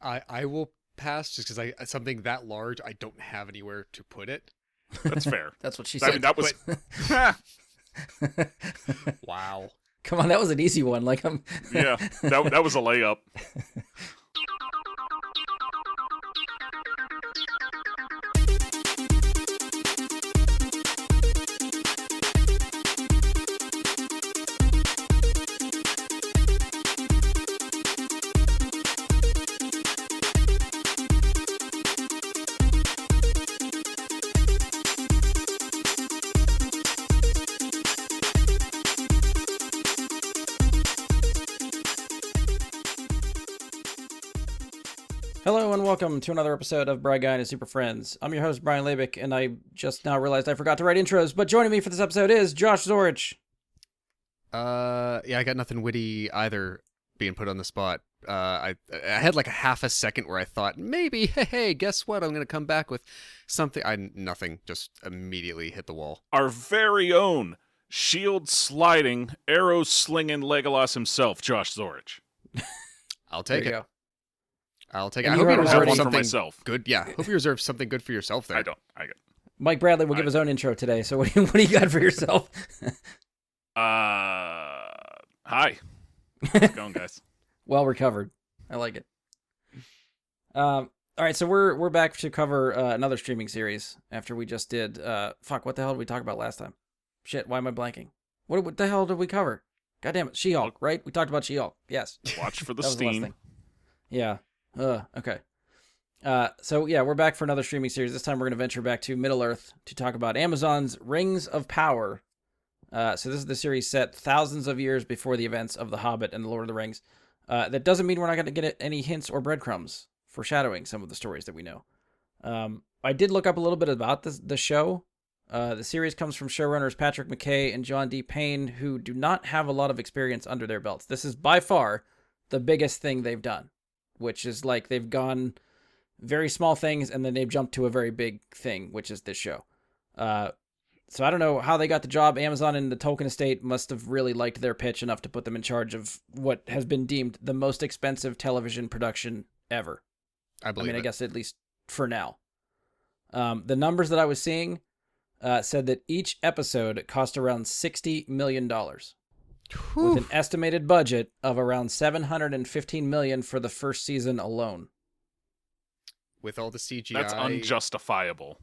I will pass just because I something that large I don't have anywhere to put it. That's fair. That's what she I mean, said. that was. Wow. Come on, that was an easy one. Like I'm. Yeah, that was a layup. Hello and welcome to another episode of Bright Guy and His Super Friends. I'm your host, Brian Labick, and I just now realized I forgot to write intros, but joining me for this episode is Josh Zorich. Yeah, I got nothing witty either being put on the spot. I had like a half a second where I thought maybe, hey, guess what? I'm gonna come back with something. Nothing. Just immediately hit the wall. Our very own shield sliding, arrow slinging Legolas himself, Josh Zorich. I'll take There it. you go. I'll take it. And I you hope you heard reserve already- one for something myself. good. Yeah, hope you reserve something good for yourself there. I don't. I got. Mike Bradley will give his own intro today, so what do you got for yourself? Hi. How's it going, guys? Well recovered. I like it. All right, so we're back to cover another streaming series after we just did what the hell did we talk about last time? Shit, why am I blanking? What the hell did we cover? God damn it, She-Hulk, right? We talked about She-Hulk. Yes. Watch for the That was the last steam. thing. Yeah. Okay. So yeah, we're back for another streaming series. This time we're going to venture back to Middle-earth to talk about Amazon's Rings of Power. So this is the series set thousands of years before the events of The Hobbit and The Lord of the Rings. That doesn't mean we're not going to get any hints or breadcrumbs foreshadowing some of the stories that we know. I did look up a little bit about the show. The series comes from showrunners Patrick McKay and John D. Payne, who do not have a lot of experience under their belts. This is by far the biggest thing they've done, which is like they've gone very small things and then they've jumped to a very big thing, which is this show. So I don't know how they got the job. Amazon and the Tolkien estate must have really liked their pitch enough to put them in charge of what has been deemed the most expensive television production ever. I believe I it. guess at least for now. The numbers that I was seeing said that each episode cost around $60 million, with an estimated budget of around $715 million for the first season alone. With all the CGI. That's unjustifiable.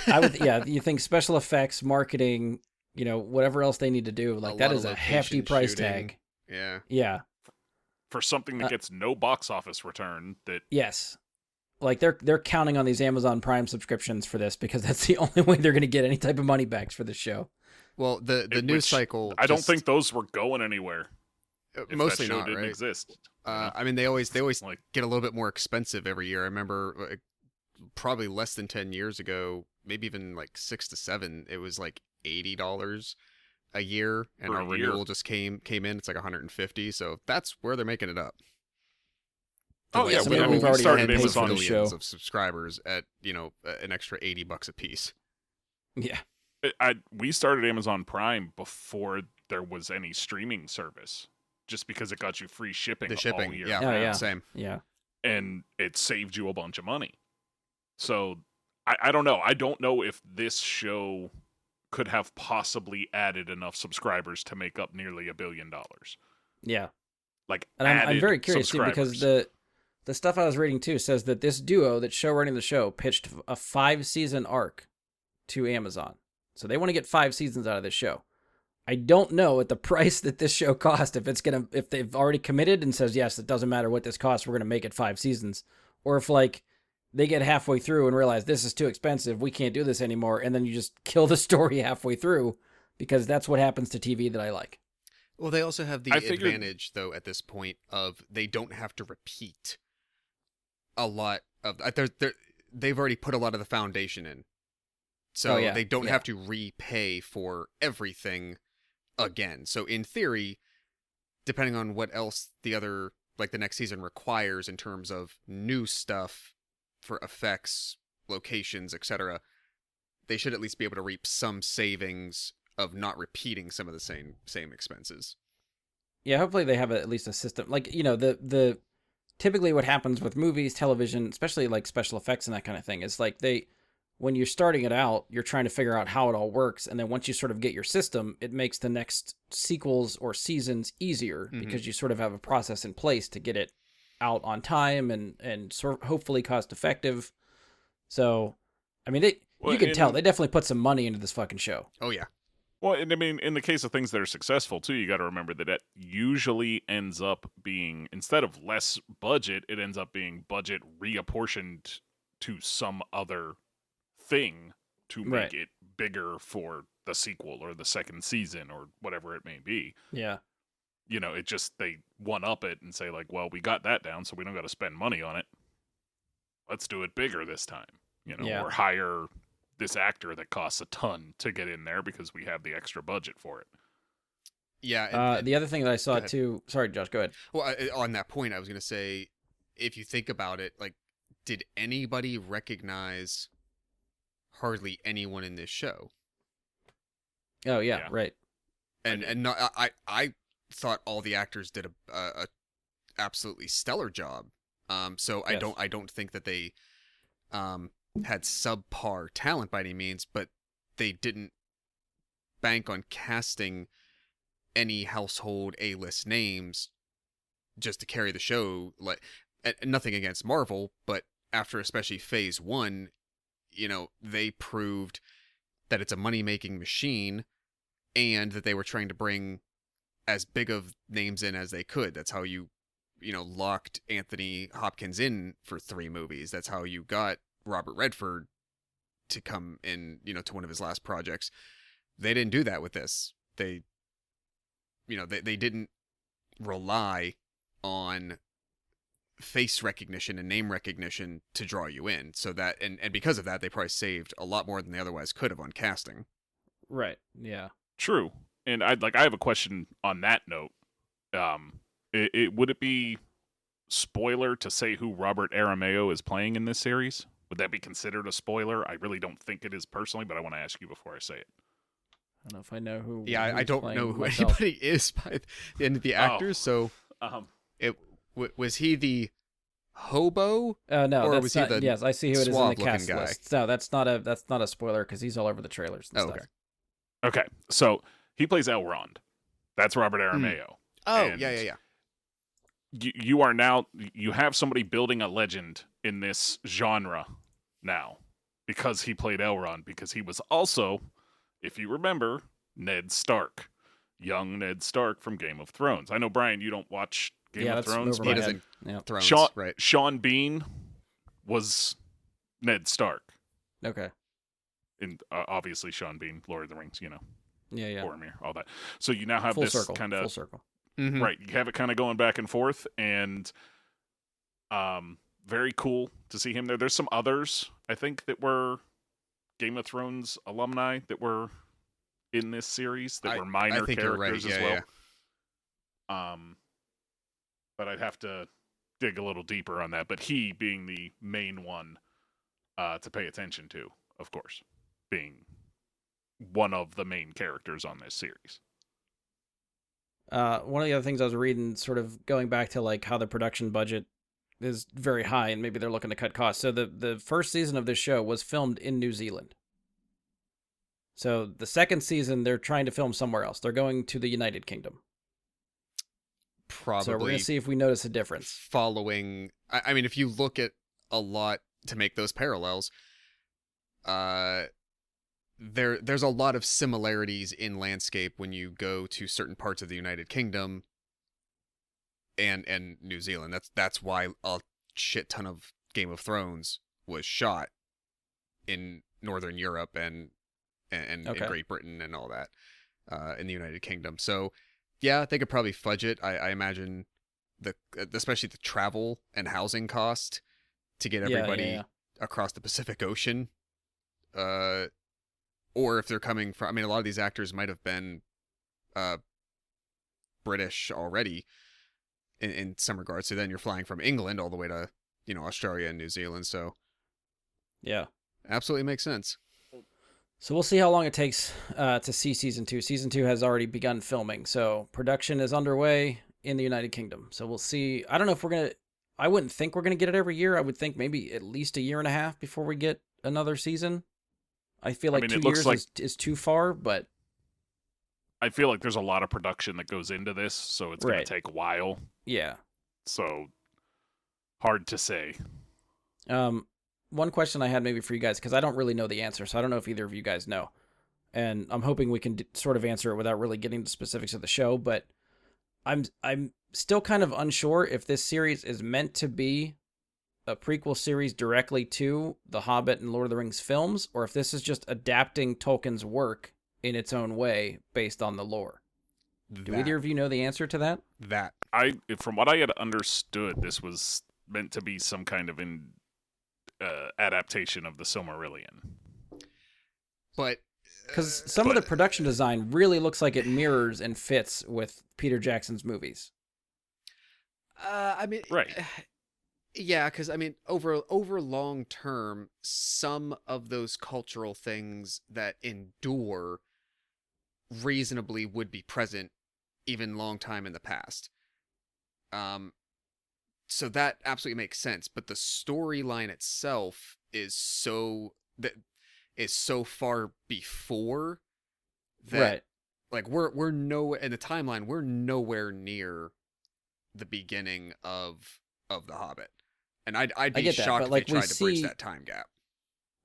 I would, yeah. You think special effects, marketing, whatever else they need to do, like that lot is of a hefty location price shooting. tag. Yeah. Yeah. For something that gets no box office return, that Yes. Like they're counting on these Amazon Prime subscriptions for this because that's the only way they're going to get any type of money back for this show. Well, the it- news which cycle. I don't just- think those were going anywhere. If mostly that show not, didn't right? exist. I mean, they always Like, get a little bit more expensive every year. I remember probably less than 10 years ago, maybe even like 6 to 7, it was like $80 a year, and For our a year. renewal just came in. It's like 150, so that's where they're making it up. Oh, To, yeah, like, I mean, several we've already started paid for Amazon this millions show. of subscribers at an extra $80 a piece. Yeah. we started Amazon Prime before there was any streaming service, just because it got you free shipping The shipping, all year yeah, Oh, round, yeah. same. Yeah. and it saved you a bunch of money. So I don't know. I don't know if this show could have possibly added enough subscribers to make up nearly $1 billion. Yeah. Like, And I'm added very curious too because subscribers. the stuff I was reading too says that this duo that's show running the show pitched a 5-season arc to Amazon. So they want to get 5 seasons out of this show. I don't know at the price that this show cost if they've already committed and says yes, it doesn't matter what this costs, we're gonna make it 5 seasons, or if like they get halfway through and realize this is too expensive, we can't do this anymore, and then you just kill the story halfway through, because that's what happens to TV that I like. Well, they also have the I figured- advantage, though, at this point of they don't have to repeat a lot of. They've already put a lot of the foundation in, so Oh, yeah, they don't yeah. have to repay for everything again. So in theory, depending on what else the next season requires in terms of new stuff for effects, locations, etc., they should at least be able to reap some savings of not repeating some of the same expenses. Yeah, hopefully they have at least a system. Like, the typically what happens with movies, television, especially like special effects and that kind of thing, is like when you're starting it out, you're trying to figure out how it all works. And then once you sort of get your system, it makes the next sequels or seasons easier because you sort of have a process in place to get it out on time and sort of hopefully cost effective. So, I mean, you can tell they definitely put some money into this fucking show. Oh yeah. Well, and I mean, in the case of things that are successful too, you got to remember that it usually ends up being, instead of less budget, it ends up being budget reapportioned to some other thing to make it bigger for the sequel or the second season or whatever it may be. Yeah. You know, it just, they one up it and say like, well, we got that down, so we don't got to spend money on it. Let's do it bigger this time. You know, or hire this actor that costs a ton to get in there because we have the extra budget for it. Yeah. The other thing that I saw too. Sorry, Josh, go ahead. Well, on that point, I was going to say, if you think about it, like, did anybody recognize hardly anyone in this show? Oh yeah. Right. And not, I thought all the actors did a absolutely stellar job. So Yes. I don't think that they had subpar talent by any means, but they didn't bank on casting any household A-list names just to carry the show. Like, nothing against Marvel, but after especially Phase 1, you know, they proved that it's a money-making machine and that they were trying to bring as big of names in as they could. That's how you locked Anthony Hopkins in for 3 movies. That's how you got Robert Redford to come in, to one of his last projects. They didn't do that with this. They didn't rely on face recognition and name recognition to draw you in. So that, and because of that, they probably saved a lot more than they otherwise could have on casting. Right. Yeah. True. And I have a question on that note. Would it be spoiler to say who Robert Aramayo is playing in this series? Would that be considered a spoiler? I really don't think it is personally, but I want to ask you before I say it. I don't know if I know who. Yeah, I don't know who myself. anybody is by the end of the actors. So, was he the hobo? No, or that's was not, he the yes, I see who it is in the cast guy? list. No, that's not a spoiler because he's all over the trailers and stuff. Okay. Okay, so he plays Elrond. That's Robert Aramayo. Oh, And yeah. You have somebody building a legend in this genre now because he played Elrond, because he was also, if you remember, Ned Stark, young Ned Stark from Game of Thrones. I know, Brian, you don't watch Game of Thrones, over He my but doesn't. head. Yeah. Thrones, Sean, right? Sean Bean was Ned Stark. Okay. And obviously Sean Bean, Lord of the Rings, Yeah. Boromir, all that. So you now have Full this circle. kind Full of circle. Mhm. right. You have it kind of going back and forth, and very cool to see him there. There's some others I think that were Game of Thrones alumni that were in this series that were minor I think you're right. characters as Yeah, well. But I'd have to dig a little deeper on that. But he being the main one to pay attention to, of course, being one of the main characters on this series. One of the other things I was reading, sort of going back to like how the production budget is very high and maybe they're looking to cut costs. So the first season of this show was filmed in New Zealand. So the second season, they're trying to film somewhere else. They're going to the United Kingdom. Probably. So we're going to see if we notice a difference. Following, I mean, if you look at a lot to make those parallels, there's a lot of similarities in landscape when you go to certain parts of the United Kingdom and New Zealand. That's why a shit ton of Game of Thrones was shot in Northern Europe and in Great Britain and all that in the United Kingdom. So yeah, they could probably fudge it. I imagine especially the travel and housing cost to get everybody across the Pacific Ocean. Or if they're coming from, I mean, a lot of these actors might have been British already in some regards. So then you're flying from England all the way to, Australia and New Zealand. So Yeah. absolutely makes sense. So we'll see how long it takes to see season 2. Season 2 has already begun filming, so production is underway in the United Kingdom. So we'll see. I don't know if we're gonna. I wouldn't think we're going to get it every year. I would think maybe at least a year and a half before we get another season. I feel like mean, 2 it looks years like- is too far, but I feel like there's a lot of production that goes into this, so it's going Right. to take a while. yeah. So hard to say. One question I had maybe for you guys, because I don't really know the answer, so I don't know if either of you guys know. And I'm hoping we can sort of answer it without really getting into specifics of the show, but I'm still kind of unsure if this series is meant to be a prequel series directly to The Hobbit and Lord of the Rings films, or if this is just adapting Tolkien's work in its own way based on the lore. Do either of you know the answer to that? That. From what I had understood, this was meant to be some kind of adaptation of the Silmarillion. But Because some of the production design really looks like it mirrors and fits with Peter Jackson's movies. I mean, Right. Yeah, because I mean, over long term, some of those cultural things that endure reasonably would be present even long time in the past. So that absolutely makes sense. But the storyline itself is so far before that, Right. like we're no in the timeline, we're nowhere near the beginning of The Hobbit. And I'd be get that, shocked but, if like, they we tried to bridge see- that time gap.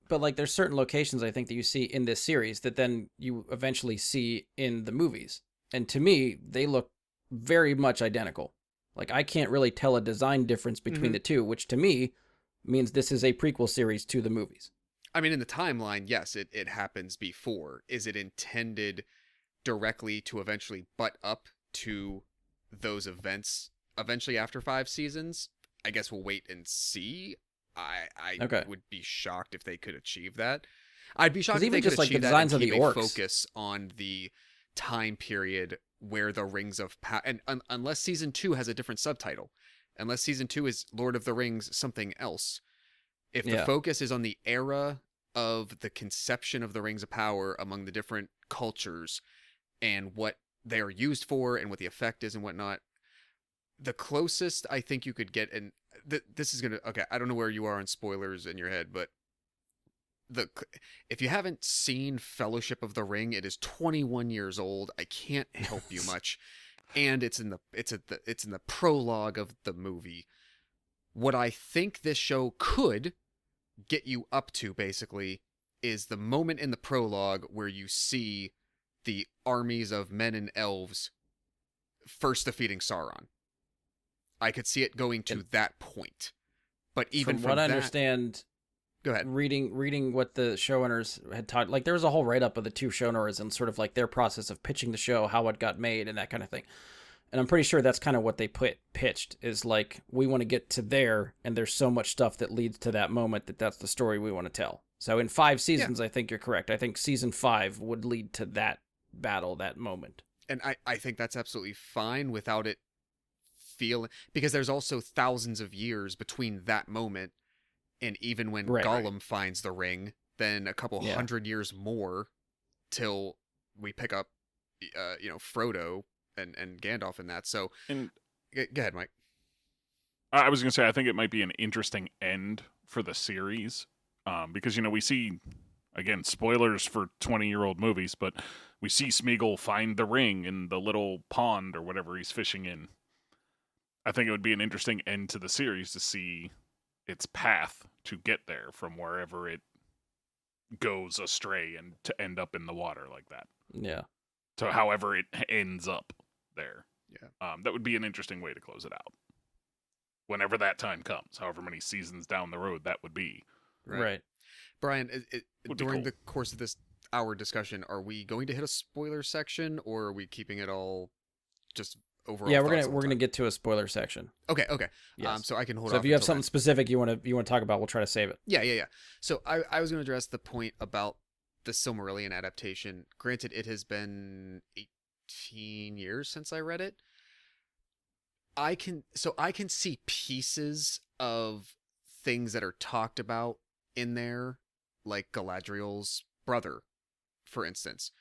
But like there's certain locations I think that you see in this series that then you eventually see in the movies. And to me, they look very much identical. Like I can't really tell a design difference between the two, which to me means this is a prequel series to the movies. I mean, in the timeline, yes, it happens before. Is it intended directly to eventually butt up to those events eventually after 5 seasons? I guess we'll wait and see. I Okay. would be shocked if they could achieve that. I'd be shocked 'Cause if even they could just, like, the achieve that designs and of the keep a orcs. focus on the time period where the Rings of Power, and unless season 2 has a different subtitle, unless season 2 is Lord of the Rings something else, if the Yeah. focus is on the era of the conception of the Rings of Power among the different cultures and what they are used for and what the effect is and whatnot, the closest I think you could get, and this is gonna, okay, I don't know where you are on spoilers in your head, but if you haven't seen Fellowship of the Ring, it is 21 years old. I can't help you much, and it's in the prologue of the movie. What I think this show could get you up to, basically, is the moment in the prologue where you see the armies of men and elves first defeating Sauron. I could see it going to that point. But even from what I that, understand, go ahead. reading what the showrunners had taught, like there was a whole write-up of the two showrunners and sort of like their process of pitching the show, how it got made and that kind of thing. And I'm pretty sure that's kind of what they pitched is like, we want to get to there, and there's so much stuff that leads to that moment that's the story we want to tell. So in 5 seasons, I think you're correct. I think season 5 would lead to that battle, that moment. And I think that's absolutely fine without it feeling, because there's also thousands of years between that moment and even when Right. Gollum finds the ring, then a couple Yeah. 100 years more till we pick up, Frodo and Gandalf in that. So And go ahead, Mike. I was going to say, I think it might be an interesting end for the series, because we see, again, spoilers for 20-year-old movies, but we see Smeagol find the ring in the little pond or whatever he's fishing in. I think it would be an interesting end to the series to see its path to get there from wherever it goes astray and to end up in the water like that. Yeah. So however it ends up there. Yeah. That would be an interesting way to close it out. Whenever that time comes, however many seasons down the road that would be. Right. Brian, Would be during cool. the course of this hour discussion, are we going to hit a spoiler section, or are we keeping it all just overall? Yeah, thoughts we're all the gonna time? get to a spoiler section. Okay. Yes. So I can hold So off if you have until something then. specific you want to talk about, we'll try to save it. Yeah. So I was going to address the point about the Silmarillion adaptation. Granted, it has been 18 years since I read it. I can see pieces of things that are talked about in there, like Galadriel's brother, for instance.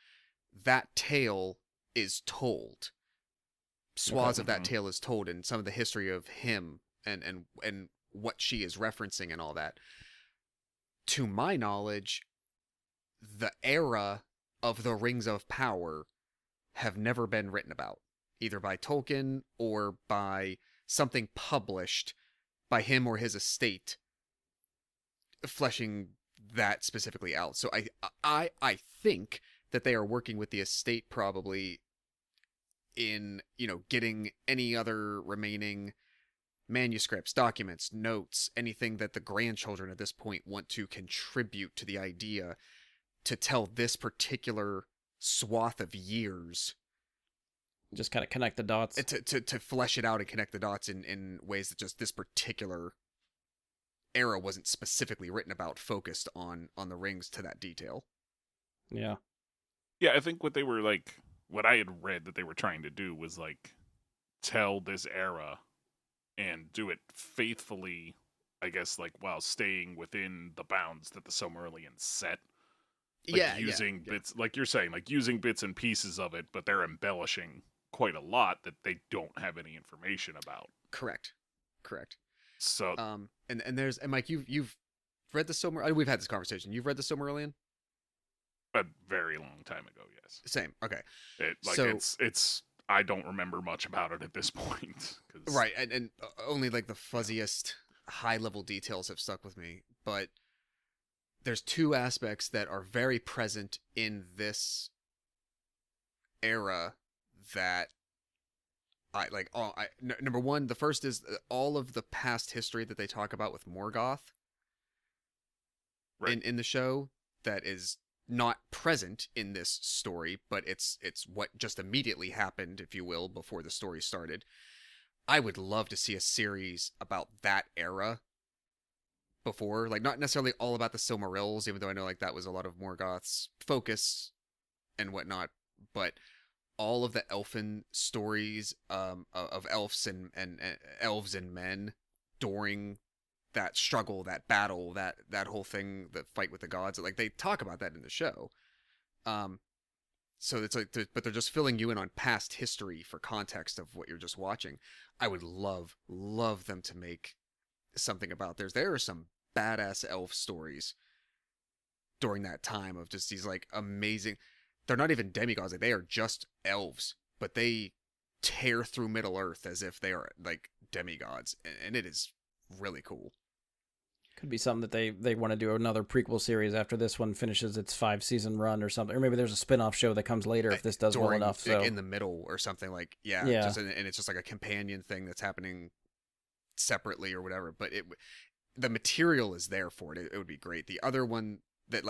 That tale is told. Swaths of that Mhm. tale is told, and some of the history of him and what she is referencing and all that. To my knowledge, the era of the Rings of Power have never been written about, either by Tolkien or by something published by him or his estate, fleshing that specifically out. So I think that they are working with the estate probably in, getting any other remaining manuscripts, documents, notes, anything that the grandchildren at this point want to contribute to the idea to tell this particular swath of years. Just kind of connect the dots. To flesh it out and connect the dots in ways that just this particular era wasn't specifically written about, focused on the rings to that detail. Yeah. Yeah, I think what I had read that they were trying to do was tell this era and do it faithfully, I guess, while staying within the bounds that the Silmarillion set. Using bits, like you're saying, using bits and pieces of it, but they're embellishing quite a lot that they don't have any information about. Correct. So, and Mike, you've read the Silmarillion. We've had this conversation. You've read the Silmarillion? a very long time ago, yes. Same. Okay. It's I don't remember much about it at this point. Right, and only the fuzziest high-level details have stuck with me. But there's two aspects that are very present in this era that I like. Number one, the first is all of the past history that they talk about with Morgoth. Right. In the show that is not present in this story, but it's what just immediately happened, if you will, before the story started. I would love to see a series about that era before, not necessarily all about the Silmarils, even though I know that was a lot of Morgoth's focus and whatnot, but all of the elfin stories of elves and elves and men during that struggle, that battle, that whole thing, the fight with the gods. They talk about that in the show. So it's but they're just filling you in on past history for context of what you're just watching. I would love them to make something about theirs. There are some badass elf stories during that time of just these amazing. They're not even demigods. They are just elves, but they tear through Middle Earth as if they are demigods, and it is really cool. Could be something that they want to do another prequel series after this one finishes its 5-season run or something, or maybe there's a spin-off show that comes later if this does well enough. So in the middle or something and it's just a companion thing that's happening separately or whatever. But the material is there for it. It would be great. The other one that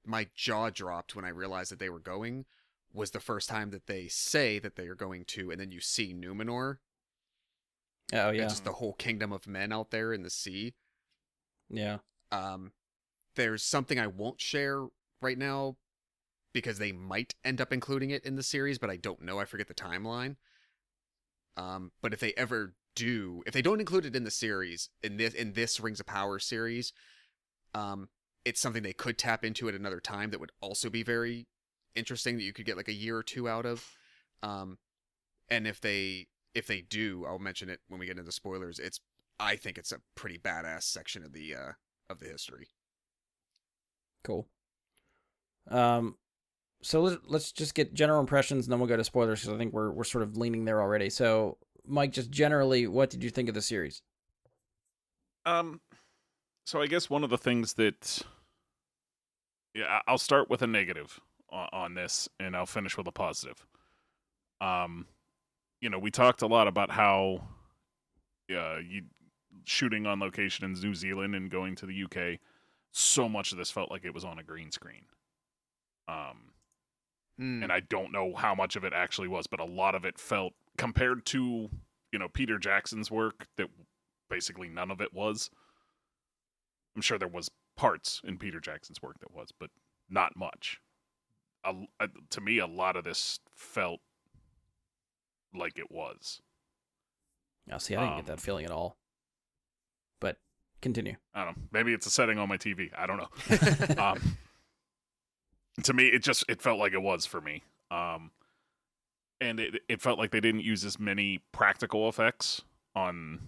my jaw dropped when I realized that they were going was the first time that they say that they are going to, and then you see Numenor. Oh yeah, and just the whole kingdom of men out there in the sea. Yeah. There's something I won't share right now because they might end up including it in the series, but I don't know. I forget the timeline. But if they ever do, if they don't include it in the series, in this Rings of Power series, it's something they could tap into at another time that would also be very interesting that you could get a year or two out of. And if they do, I'll mention it when we get into spoilers. I think it's a pretty badass section of the history. Cool. So let's just get general impressions, and then we'll go to spoilers because I think we're sort of leaning there already. So, Mike, just generally, what did you think of the series? So I guess one of the things that, I'll start with a negative on this, and I'll finish with a positive. We talked a lot about how, you shooting on location in New Zealand and going to the UK. So much of this felt like it was on a green screen. And I don't know how much of it actually was, but a lot of it felt, compared to, Peter Jackson's work, that basically none of it was. I'm sure there was parts in Peter Jackson's work that was, but not much. To me, a lot of this felt like it was. Now, see, I didn't get that feeling at all. But continue. I don't know. Maybe it's a setting on my TV. I don't know. To me, it felt like it was for me. And it felt like they didn't use as many practical effects on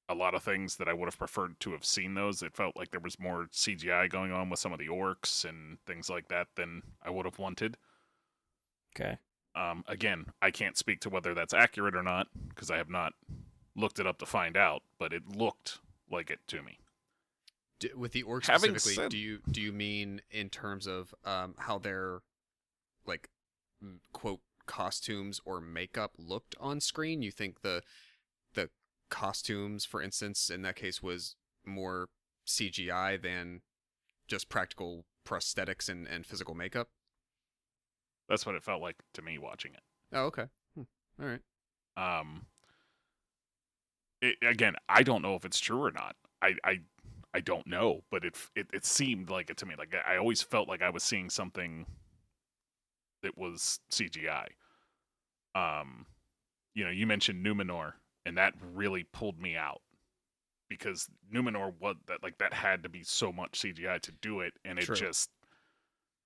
a lot of things that I would have preferred to have seen those. It felt like there was more CGI going on with some of the orcs and things like that than I would have wanted. Okay. Again, I can't speak to whether that's accurate or not because I have not looked it up to find out, but it looked like it to me. With the orcs Having specifically, said- do you mean in terms of how their like quote costumes or makeup looked on screen? You think the costumes, for instance, in that case was more CGI than just practical prosthetics and physical makeup? That's what it felt like to me watching it. Oh, okay. All right. Again, I don't know if it's true or not. I don't know, but it seemed like it to me. Like I always felt like I was seeing something that was CGI. You mentioned Numenor, and that really pulled me out because Numenor that had to be so much CGI to do it, and True.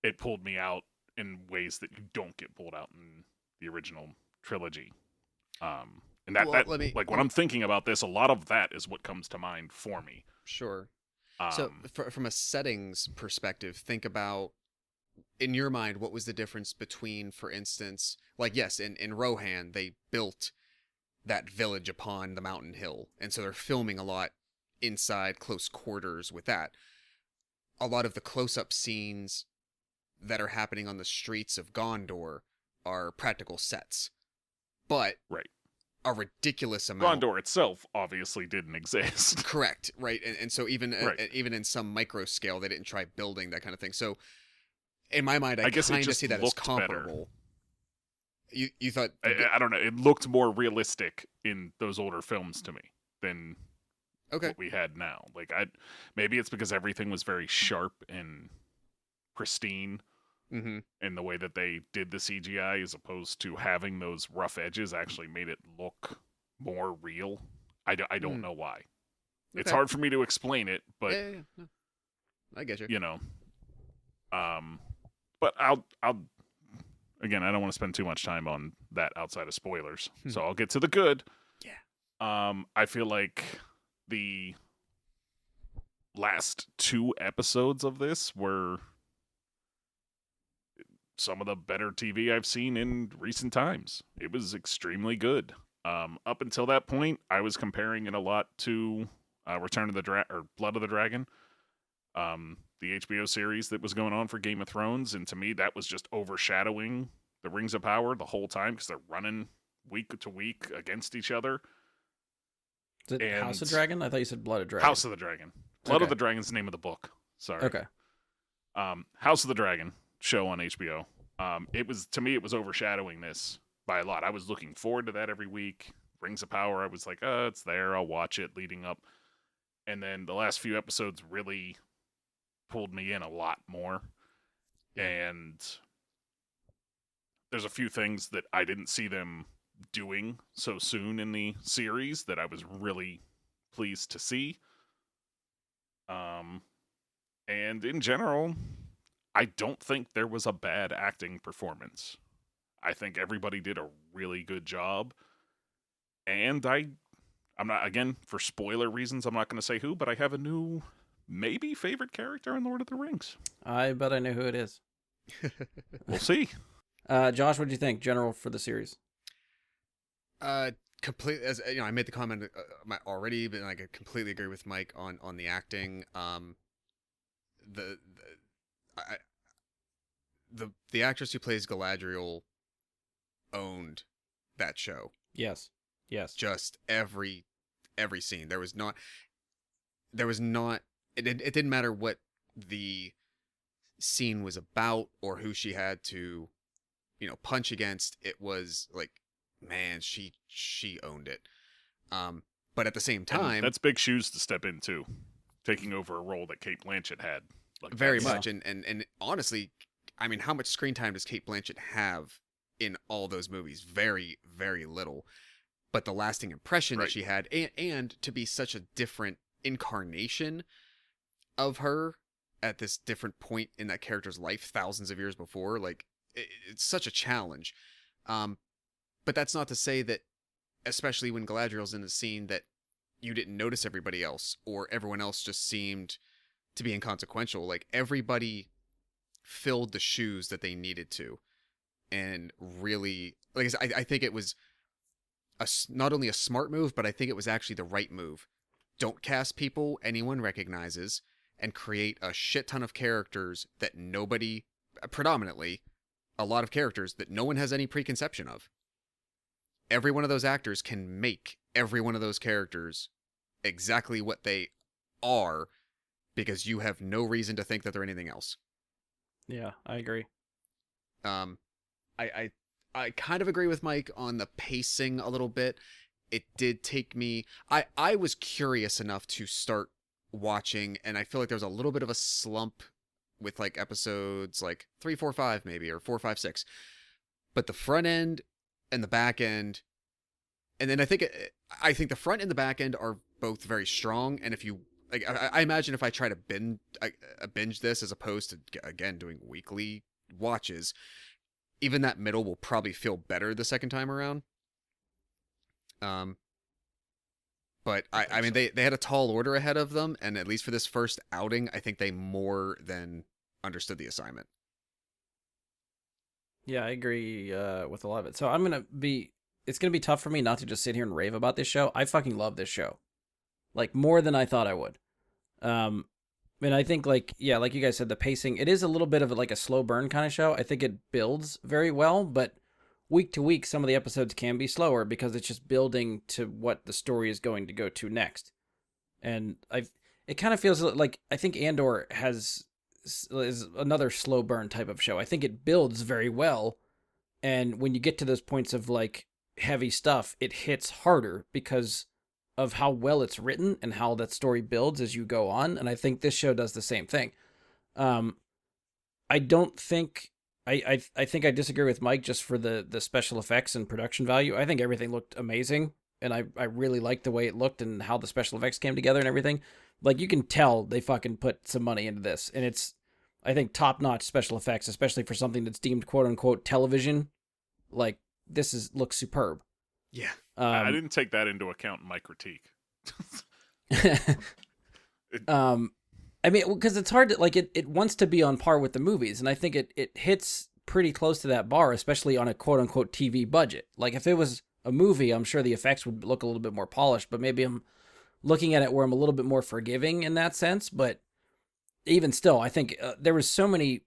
it pulled me out in ways that you don't get pulled out in the original trilogy. And when I'm thinking about this, a lot of that is what comes to mind for me. Sure. So from a settings perspective, think about, in your mind, what was the difference between, for instance, like, yes, in Rohan, they built that village upon the mountain hill, and so they're filming a lot inside close quarters with that. A lot of the close-up scenes that are happening on the streets of Gondor are practical sets. But right. a ridiculous amount. Gondor itself obviously didn't exist. Correct, right, and so even in some micro scale, they didn't try building that kind of thing. So, in my mind, I kind of see that as comparable. You thought? I don't know. It looked more realistic in those older films to me than what we had now. Like maybe it's because everything was very sharp and pristine. Mm-hmm. And the way that they did the CGI as opposed to having those rough edges actually made it look more real. I don't know why. Okay. It's hard for me to explain it, but yeah. I get you. But I'll again, I don't want to spend too much time on that outside of spoilers. So I'll get to the good. Yeah. I feel like the last 2 episodes of this were some of the better TV I've seen in recent times. It was extremely good. Up until that point, I was comparing it a lot to Blood of the Dragon, the HBO series that was going on for Game of Thrones, and to me, that was just overshadowing the Rings of Power the whole time because they're running week to week against each other. Is it House of Dragon? I thought you said Blood of Dragon. House of the Dragon. Blood of the Dragon's the name of the book. Sorry. Okay. House of the Dragon show on HBO. It was overshadowing this by a lot. I was looking forward to that every week. Rings of Power, I was like, it's there. I'll watch it leading up. And then the last few episodes really pulled me in a lot more. And there's a few things that I didn't see them doing so soon in the series that I was really pleased to see. And in general, I don't think there was a bad acting performance. I think everybody did a really good job. And I'm not, again, for spoiler reasons, I'm not going to say who, but I have a new, maybe favorite character in Lord of the Rings. I bet I know who it is. We'll see. Josh, what do you think, general, for the series? Completely, as you know, I made the comment already, but I completely agree with Mike on the acting. The actress who plays Galadriel owned that show. Yes. Just every scene. There was not. It didn't matter what the scene was about or who she had to, punch against. It was like, man, she owned it. But at the same time, and that's big shoes to step into, taking over a role that Cate Blanchett had. Like very much, and honestly, I mean, how much screen time does Cate Blanchett have in all those movies? Very, very little. But the lasting impression that she had, and to be such a different incarnation of her at this different point in that character's life, thousands of years before, like it's such a challenge. But that's not to say that, especially when Galadriel's in the scene, that you didn't notice everybody else, or everyone else just seemed to be inconsequential. Like, everybody filled the shoes that they needed to. And really, like I said, I think it was not only a smart move, but I think it was actually the right move. Don't cast people anyone recognizes, and create a shit ton of characters that nobody, predominantly, a lot of characters that no one has any preconception of. Every one of those actors can make every one of those characters exactly what they are, because you have no reason to think that they're anything else. Yeah, I agree. I kind of agree with Mike on the pacing a little bit. It did take me... I was curious enough to start watching, and I feel like there was a little bit of a slump with like episodes like 3, 4, 5 maybe, or 4, 5, 6. But the front end and the back end, and then I think the front and the back end are both very strong. And if you like, I imagine if I try to binge this as opposed to, again, doing weekly watches, even that middle will probably feel better the second time around. But I mean, they had a tall order ahead of them, and at least for this first outing, I think they more than understood the assignment. Yeah, I agree with a lot of it. So it's gonna be tough for me not to just sit here and rave about this show. I fucking love this show, like more than I thought I would. And I think like you guys said, the pacing, it is a little bit of like a slow burn kind of show. I think it builds very well, but week to week, some of the episodes can be slower because it's just building to what the story is going to go to next. And it kind of feels like, I think Andor is another slow burn type of show. I think it builds very well, and when you get to those points of like heavy stuff, it hits harder because of how well it's written and how that story builds as you go on. And I think this show does the same thing. I don't think I think I disagree with Mike just for the special effects and production value. I think everything looked amazing, and I really liked the way it looked and how the special effects came together and everything. Like, you can tell they fucking put some money into this, and it's, I think, top-notch special effects, especially for something that's deemed quote-unquote television. Like, looks superb. Yeah. I didn't take that into account in my critique. I mean, because it's hard to, like, it wants to be on par with the movies, and I think it hits pretty close to that bar, especially on a quote-unquote TV budget. Like, if it was a movie, I'm sure the effects would look a little bit more polished, but maybe I'm looking at it where I'm a little bit more forgiving in that sense. But even still, I think there was so many,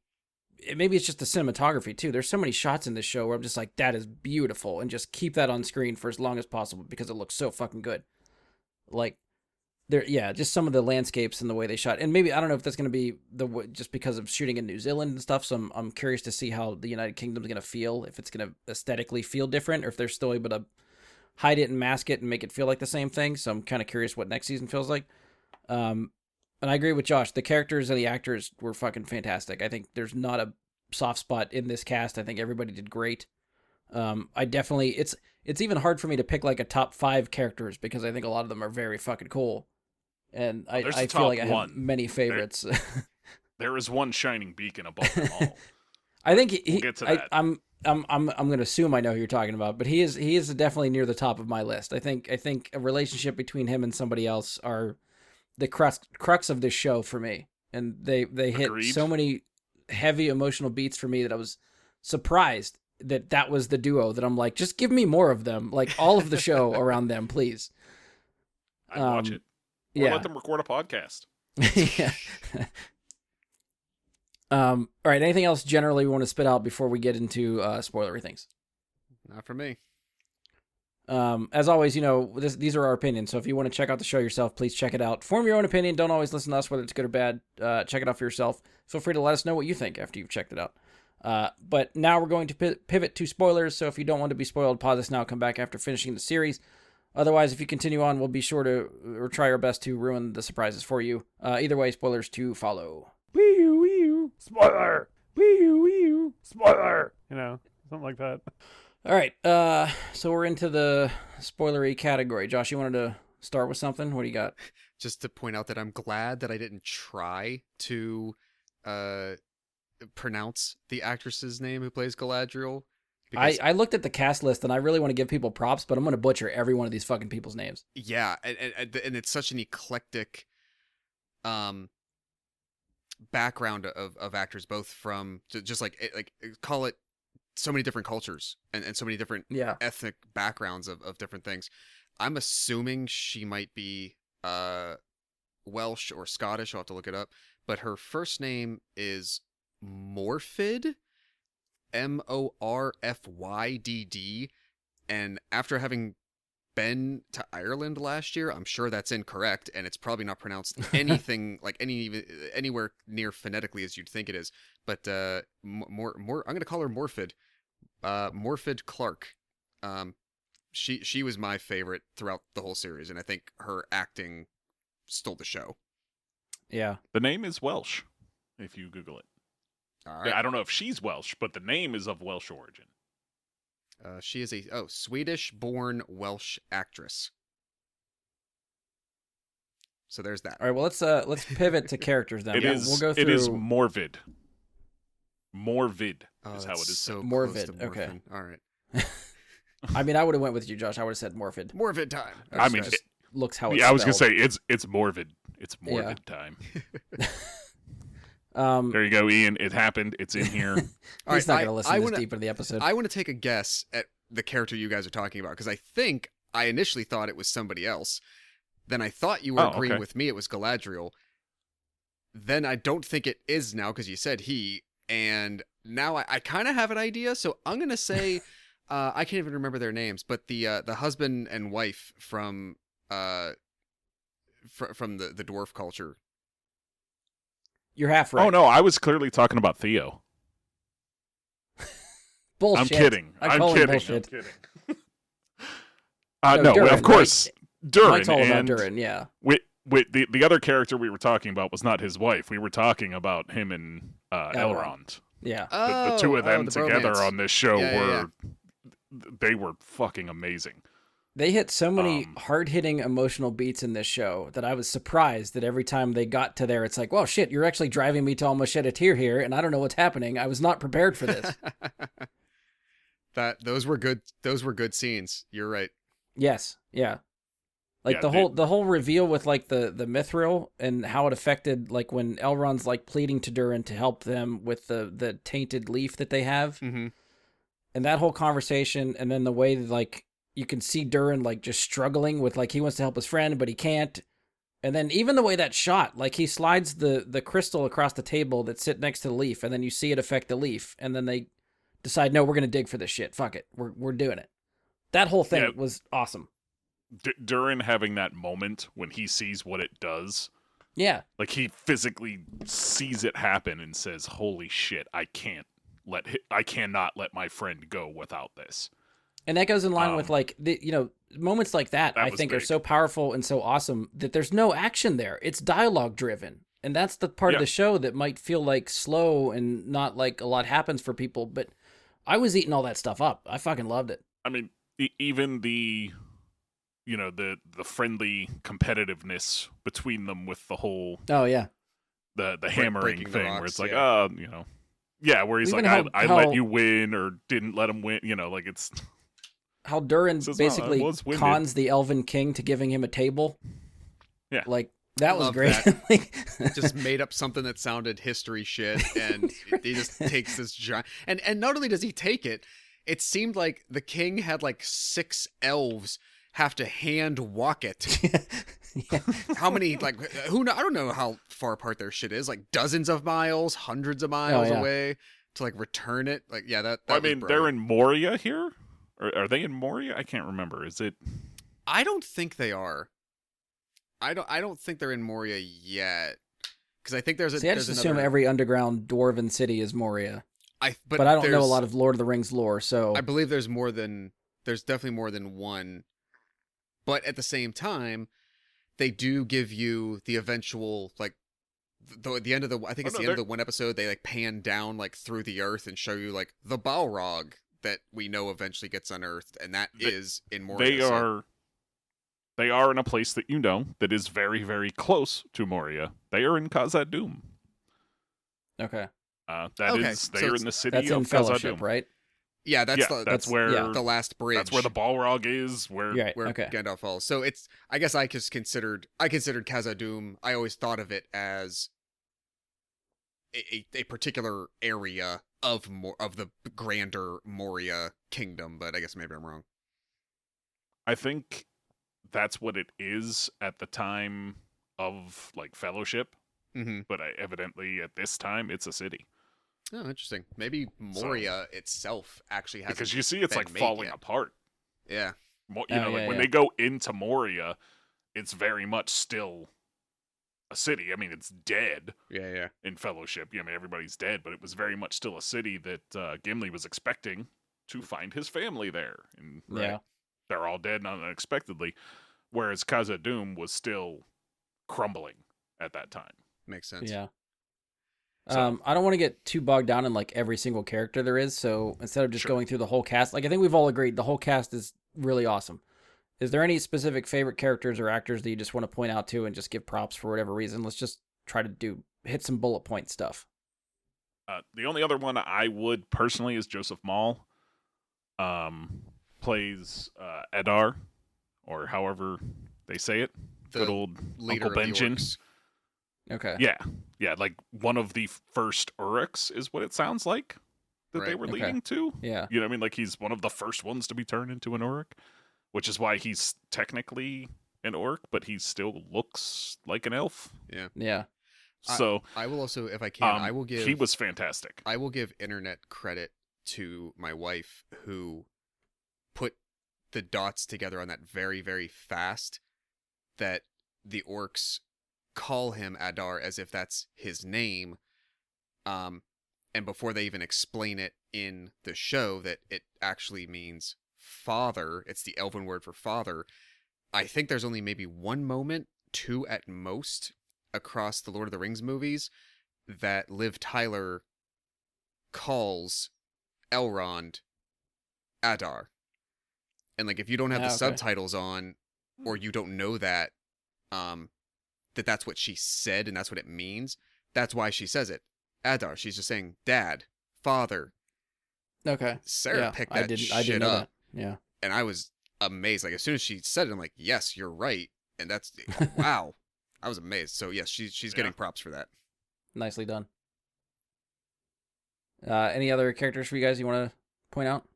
maybe it's just the cinematography too. There's so many shots in this show where I'm just like, that is beautiful, and just keep that on screen for as long as possible because it looks so fucking good. Like, just some of the landscapes and the way they shot, and maybe I don't know if that's going to be just because of shooting in New Zealand and stuff. So I'm curious to see how the United Kingdom's going to feel, if it's going to aesthetically feel different, or if they're still able to hide it and mask it and make it feel like the same thing. So I'm kind of curious what next season feels like. And I agree with Josh. The characters and the actors were fucking fantastic. I think there's not a soft spot in this cast. I think everybody did great. I definitely, it's even hard for me to pick like a top 5 characters because I think a lot of them are very fucking cool. And I feel like I have many favorites. There is one shining beacon above them all. I think we'll get to that. I'm going to assume I know who you're talking about, but he is definitely near the top of my list. I think a relationship between him and somebody else are the crux of this show for me, and they hit so many heavy emotional beats for me that I was surprised that was the duo. That I'm like, just give me more of them, like all of the show around them, please. I'd watch it. Or let them record a podcast. Yeah. All right. Anything else generally we want to spit out before we get into spoilery things? Not for me. As always, these are our opinions. So if you want to check out the show yourself, please check it out. Form your own opinion. Don't always listen to us, whether it's good or bad. Check it out for yourself. Feel free to let us know what you think after you've checked it out. But now we're going to pivot to spoilers. So if you don't want to be spoiled, pause this now. Come back after finishing the series. Otherwise, if you continue on, we'll be sure to or try our best to ruin the surprises for you. Either way, spoilers to follow. Wee-oo, spoiler! Wee-oo, spoiler! Something like that. All right, so we're into the spoilery category. Josh, you wanted to start with something? What do you got? Just to point out that I'm glad that I didn't try to pronounce the actress's name who plays Galadriel, Because, I looked at the cast list and I really want to give people props, but I'm going to butcher every one of these fucking people's names. yeah, and it's such an eclectic background of actors, both from just like call it so many different cultures and so many different Yeah. ethnic backgrounds of different things. I'm assuming she might be Welsh or Scottish. I'll have to look it up. But her first name is Morfydd, Morfydd. And after having been to Ireland last year, I'm sure that's incorrect, and it's probably not pronounced anything like anywhere near phonetically as you'd think it is. But I'm gonna call her Morfydd, Morfydd Clark. She was my favorite throughout the whole series, and I think her acting stole the show. Yeah. The name is Welsh, if you Google it. All right. Yeah, I don't know if she's Welsh, but the name is of Welsh origin. She is a Swedish-born Welsh actress. So there's that. All right. Well, let's pivot to characters now. It is. We'll go through. It is Morvid. Morvid Oh, is how that's it is. so Morfydd, close to okay. Morphin. All right. I mean, I would have went with you, Josh. I would have said Morfydd. Morfydd time. I mean, Just looks how it's yeah, I was gonna spelled. say it's Morvid. It's Morvid time. Um, There you go, Ian. It happened. It's in here. All he's right, not going to listen I this wanna- deep into the episode. I want to take a guess at the character you guys are talking about, because I think I initially thought it was somebody else. Then I thought you were Oh, agreeing okay. with me it was Galadriel. Then I don't think it is now because you said he. And now I kind of have an idea, so I'm going to say, I can't even remember their names, but the husband and wife from the dwarf culture. You're half right. Oh no, I was clearly talking about Theo. Bullshit. I'm kidding. I I'm call him kidding. bullshit. I'm kidding. No, No, Durin, of course, Durin. Mike's all about and Durin, yeah. with the other character we were talking about was not his wife. We were talking about him and Elrond. Yeah. The two of them the together bromance. on this show Yeah. they were fucking amazing. They hit so many Um, hard-hitting emotional beats in this show that I was surprised that every time they got to there, it's like, well, shit, you're actually driving me to almost shed a tear here, and I don't know what's happening. I was not prepared for this. Those were good. Those were good scenes. You're right. Yes, yeah. Like Yeah, the whole reveal with like the mithril and how it affected, like when Elrond's like pleading to Durin to help them with the tainted leaf that they have, Mm-hmm. and that whole conversation, and then the way that, like, you can see Durin like just struggling with, like, he wants to help his friend but he can't, and then even the way that shot, like he slides the crystal across the table that sit next to the leaf, and then you see it affect the leaf, and then they decide, no, we're gonna dig for this shit. Fuck it, we're doing it. That whole thing Yeah. was awesome. Durin having that moment when he sees what it does, Yeah, like he physically sees it happen and says, "Holy shit, I cannot let my friend go without this." and that goes in line with Um, like moments like that. that I was think are big. so powerful and so awesome that there's no action there. It's dialogue driven, and that's the part of Yeah. the show that might feel like slow and not like a lot happens for people. But I was eating all that stuff up. I fucking loved it. I mean, even the friendly competitiveness between them with the whole Oh yeah, the hammering breaking the thing where rocks, it's like, yeah. where he's Even like, I how- let you win or didn't let him win, like it's how Durin Says, "Oh, I basically was winded." cons the Elven King to giving him a table. Yeah. Like that was Love great. Just made up something that sounded history shit, and he just takes this giant. And not only does he take it, it seemed like the king had like 6 elves have to hand walk it. Yeah. How many, like, I don't know how far apart their shit is, like dozens of miles, hundreds of miles yeah. away to like return it. Like, yeah, that I was mean, they're brilliant. in Moria here? Or are they in Moria? I can't remember. Is it I don't think they are. I don't think they're in Moria yet. Because I think there's a See, I there's just assume another, every underground dwarven city is Moria, but but I don't know a there's- lot of Lord of the Rings lore. So I believe there's definitely more than one. But at the same time, they do give you the eventual, like, the end of the, I think Oh, it's no, the end of the one episode, they like pan down like through the earth and show you like the Balrog that we know eventually gets unearthed, and that is in Moria. they are in a place that that is very, very close to Moria. They are in okay, That Okay, is, they so are in the city that's of in Fellowship, Khazad-dûm. right? Yeah, that's that's where yeah. the last bridge. that's where the Balrog is. Where Right. where Okay. Gandalf falls. So it's, I guess I considered Khazad-dûm. I always thought of it as a particular area of the grander Moria kingdom, but I guess maybe I'm wrong. I think that's what it is at the time of like Fellowship, Mm-hmm. but evidently at this time it's a city Oh, interesting. Maybe Moria itself actually has, because you see it's been like made falling yet. apart. Yeah. You Oh, know, like yeah, when yeah. they go into Moria, it's very much still a city. I mean, it's dead Yeah. in Fellowship. I mean, everybody's dead, but it was very much still a city that Gimli was expecting to find his family there, and Yeah. they're all dead unexpectedly. Whereas Khazad-dûm was still crumbling at that time. Makes sense. Yeah. So- I don't want to get too bogged down in like every single character there is. So instead of just Sure. going through the whole cast, like I think we've all agreed the whole cast is really awesome. Is there any specific favorite characters or actors that you just want to point out to and just give props for whatever reason? Let's just try to hit some bullet point stuff. The only other one I would personally is Joseph Mall. Plays Adar, or however they say it. The Good old leader Uncle of the Benjen. orcs. Okay. Yeah, like one of the first Uruks is what it sounds like that they Right. were Okay. leading to. Yeah. You know what I mean? Like he's one of the first ones to be turned into an Uruk, which is why he's technically an orc, but he still looks like an elf. Yeah. So I will also, if I can, I will give. he was fantastic. I will give internet credit to my wife who put the dots together on that very, very fast, that the orcs call him Adar as if that's his name. And before they even explain it in the show that it actually means father, it's the elven word for father. I think there's only maybe one moment, two at most, across the Lord of the Rings movies that Liv Tyler calls Elrond Adar. And like if you don't have the Okay. subtitles on, or you don't know that that's what she said and that's what it means, that's why she says it. Adar. She's just saying dad, father. Okay. Sarah Yeah. picked I that didn't shit know up, that. Yeah. and I was amazed. Like as soon as she said it, I'm like, yes, you're right, and that's wow. I was amazed. So yes, she's getting props for that. Nicely done. Any other characters for you guys you want to point out?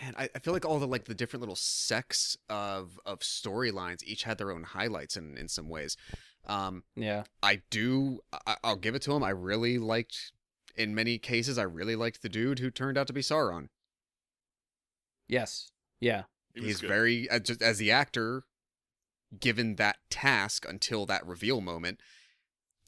Man, I feel like all the different little sects of storylines each had their own highlights in some ways. Yeah. I'll give it to him. I really liked, in many cases, I really liked the dude who turned out to be Sauron. Yes. Yeah. He was He's good. very, just as the actor, given that task until that reveal moment,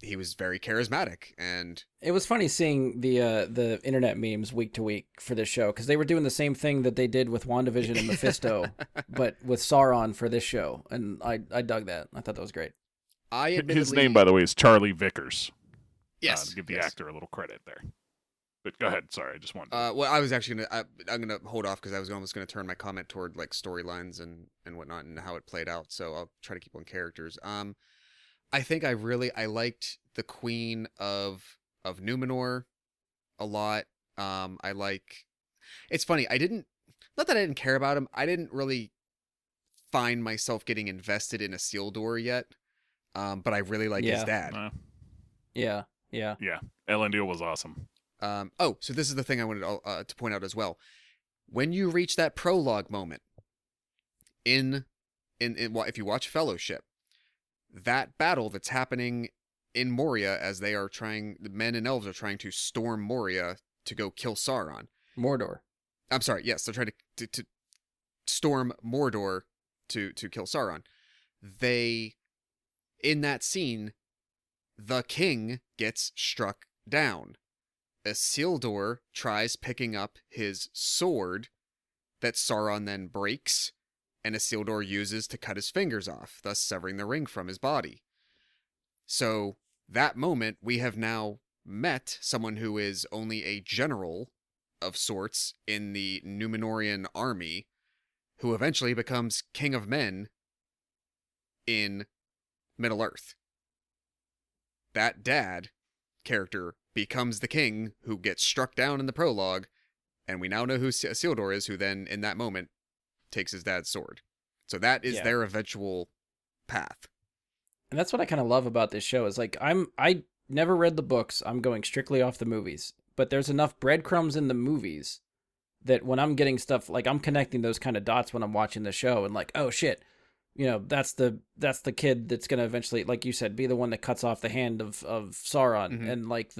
he was very charismatic. And It was funny seeing the internet memes week to week for this show because they were doing the same thing that they did with WandaVision and Mephisto, but with Sauron for this show, and I dug that. I thought that was great. I His admittedly, name, by the way, is Charlie Vickers. yes, To give the yes. actor a little credit there. But go ahead. Sorry, I just wanted. Well, I was actually I'm gonna hold off because I was almost gonna turn my comment toward like storylines and whatnot and how it played out. So I'll try to keep on characters. I think I liked the Queen of Numenor a lot. I like. It's funny. Not that I didn't care about him. I didn't really find myself getting invested in Isildur yet. But I really like his Yeah. dad. Yeah. Yeah. Elendil was awesome. So this is the thing I wanted to point out as well. When you reach that prologue moment in if you watch Fellowship, that battle that's happening in Moria as the men and elves are trying to storm Moria to go kill Sauron. Mordor. I'm sorry, yes, they're trying to storm Mordor to kill Sauron. In that scene, the king gets struck down. Isildur tries picking up his sword that Sauron then breaks, and Isildur uses to cut his fingers off, thus severing the ring from his body. So, that moment, we have now met someone who is only a general of sorts in the Númenórean army, who eventually becomes King of Men in Middle-earth. That dad character becomes the king who gets struck down in the prologue And we now know who Isildur is, who then, in that moment, takes his dad's sword. So that is their eventual path. And that's what I kind of love about this show is like I never read the books. I'm going strictly off the movies. But there's enough breadcrumbs in the movies that when I'm getting stuff, like I'm connecting those kind of dots when I'm watching the show and like, oh shit, that's the kid that's going to eventually, like you said, be the one that cuts off the hand of Sauron. Mm-hmm. And like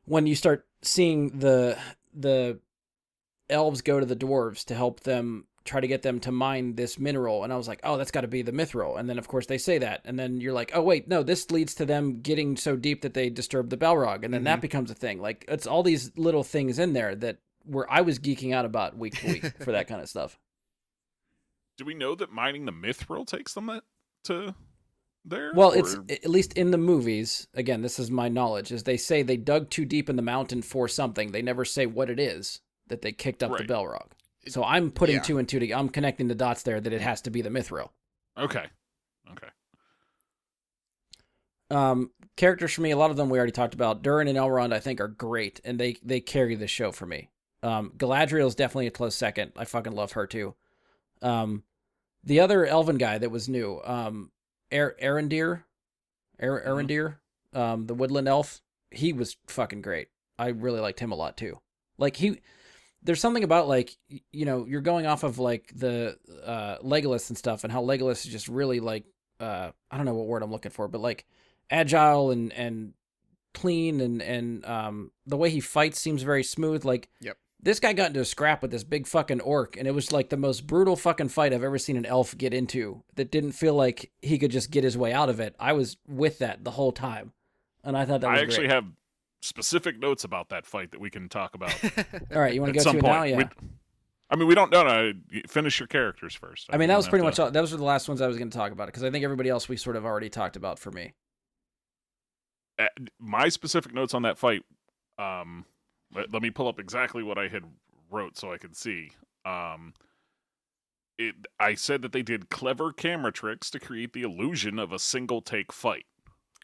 when you start seeing the elves go to the dwarves to help them try to get them to mine this mineral, and I was like, oh, that's got to be the mithril. And then of course they say that, and then you're like, oh wait, no, this leads to them getting so deep that they disturb the Balrog, and then that becomes a thing. Like, it's all these little things in there that where I was geeking out about week to week for that kind of stuff. Do we know that mining the mithril takes them to there? Well, it's at least in the movies, again, this is my knowledge, is they say they dug too deep in the mountain for something. They never say what it is that they kicked up the Balrog. So I'm putting two and two together. I'm connecting the dots there that it has to be the mithril. Okay. Characters for me, a lot of them we already talked about. Durin and Elrond, I think, are great, and they carry the show for me. Galadriel is definitely a close second. I fucking love her too. The other elven guy that was new, Arendir, the woodland elf, he was fucking great. I really liked him a lot too. Like there's something about like, you're going off of like the Legolas and stuff, and how Legolas is just really like, I don't know what word I'm looking for, but like agile and clean and the way he fights seems very smooth. Like, yep. This guy got into a scrap with this big fucking orc, and it was like the most brutal fucking fight I've ever seen an elf get into that didn't feel like he could just get his way out of it. I was with that the whole time, and I thought that was I actually great. have specific notes about that fight that we can talk about. All right, you want to at go some to it point. now? Yeah. We don't know. Finish your characters first. I mean, that was pretty much all. Those were the last ones I was going to talk about, because I think everybody else we sort of already talked about for me. My specific notes on that fight, let me pull up exactly what I had wrote so I could see. I said that they did clever camera tricks to create the illusion of a single take fight.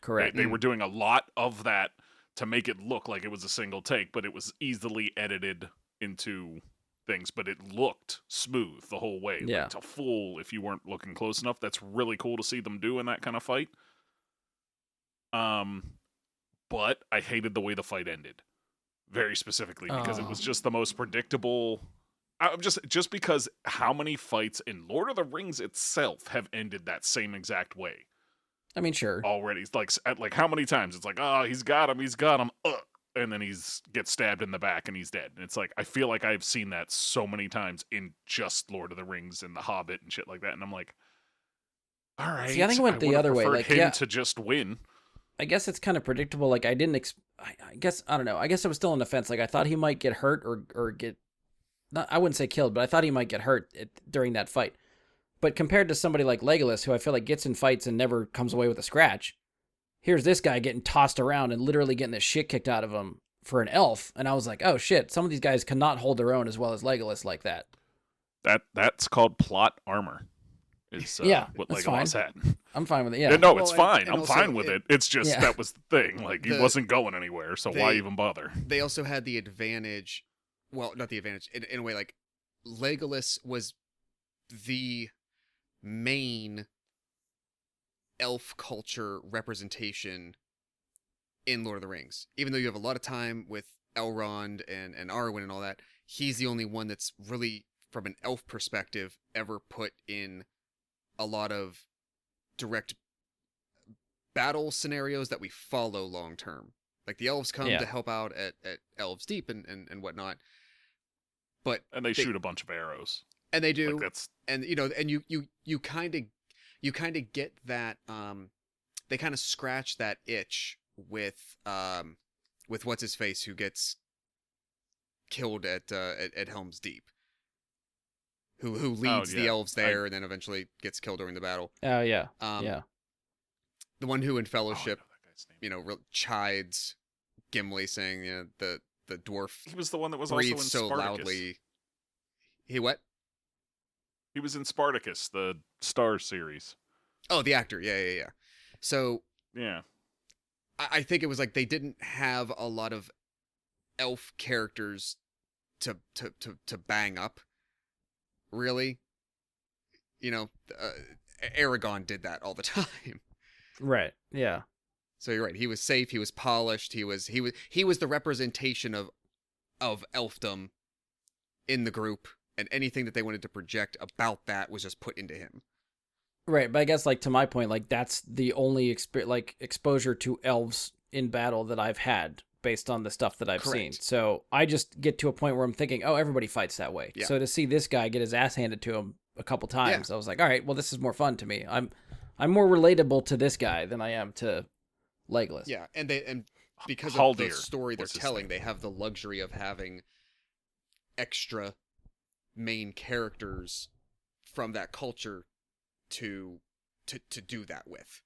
Correct. They were doing a lot of that to make it look like it was a single take, but it was easily edited into things, but it looked smooth the whole way. Yeah. Like, to fool if you weren't looking close enough. That's really cool to see them do in that kind of fight. But I hated the way the fight ended. Very specifically, because it was just the most predictable. Just because how many fights in Lord of the Rings itself have ended that same exact way. I mean, sure. Already, like how many times it's like, oh, he's got him, and then gets stabbed in the back and he's dead. And it's like, I feel like I've seen that so many times in just Lord of the Rings and The Hobbit and shit like that. And I'm like, all right. See, I think it went the other way. Like, him to just win. I guess it's kind of predictable. Like, I didn't. I guess I don't know. I guess I was still on the fence. Like, I thought he might get hurt or get. Not, I wouldn't say killed, but I thought he might get hurt during that fight. But compared to somebody like Legolas, who I feel like gets in fights and never comes away with a scratch, here's this guy getting tossed around and literally getting the shit kicked out of him for an elf. And I was like, oh shit, some of these guys cannot hold their own as well as Legolas like that. That's called plot armor. Is what Legolas had. I'm fine with it. Yeah. No, it's fine. And I'm fine with it. It's just that was the thing. Like, he wasn't going anywhere, so why even bother? They also had the advantage. Well, not the advantage. In a way, like, Legolas was the main elf culture representation in Lord of the Rings. Even though you have a lot of time with Elrond and Arwen and all that, he's the only one that's really, from an elf perspective, ever put in a lot of direct battle scenarios that we follow long term. Like, the elves come to help out at Elves Deep and whatnot. And they shoot a bunch of arrows. And they do. Like, that's... And and you kind of get that they kind of scratch that itch with what's his face, who gets killed at Helm's Deep. Who leads the elves there and then eventually gets killed during the battle. Oh, yeah. The one who in Fellowship, chides Gimli, saying, the dwarf. He was the one that was also in breathes so Spartacus. loudly. He what? He was in Spartacus, the Star series. Oh, the actor. Yeah. So, yeah. I think it was like they didn't have a lot of elf characters to bang up. Really, Aragon did that all the time. Right. Yeah. So you're right. He was safe. He was polished. He was the representation of elfdom in the group, and anything that they wanted to project about that was just put into him. Right, but I guess like to my point, like that's the only exposure to elves in battle that I've had based on the stuff that I've seen. Correct. So I just get to a point where I'm thinking, oh, everybody fights that way. Yeah. So to see this guy get his ass handed to him a couple times, I was like, all right, well, this is more fun to me. I'm more relatable to this guy than I am to Legolas. Yeah, and because of Haldir the story they're was his telling, name. they have the luxury of having extra main characters from that culture to do that with.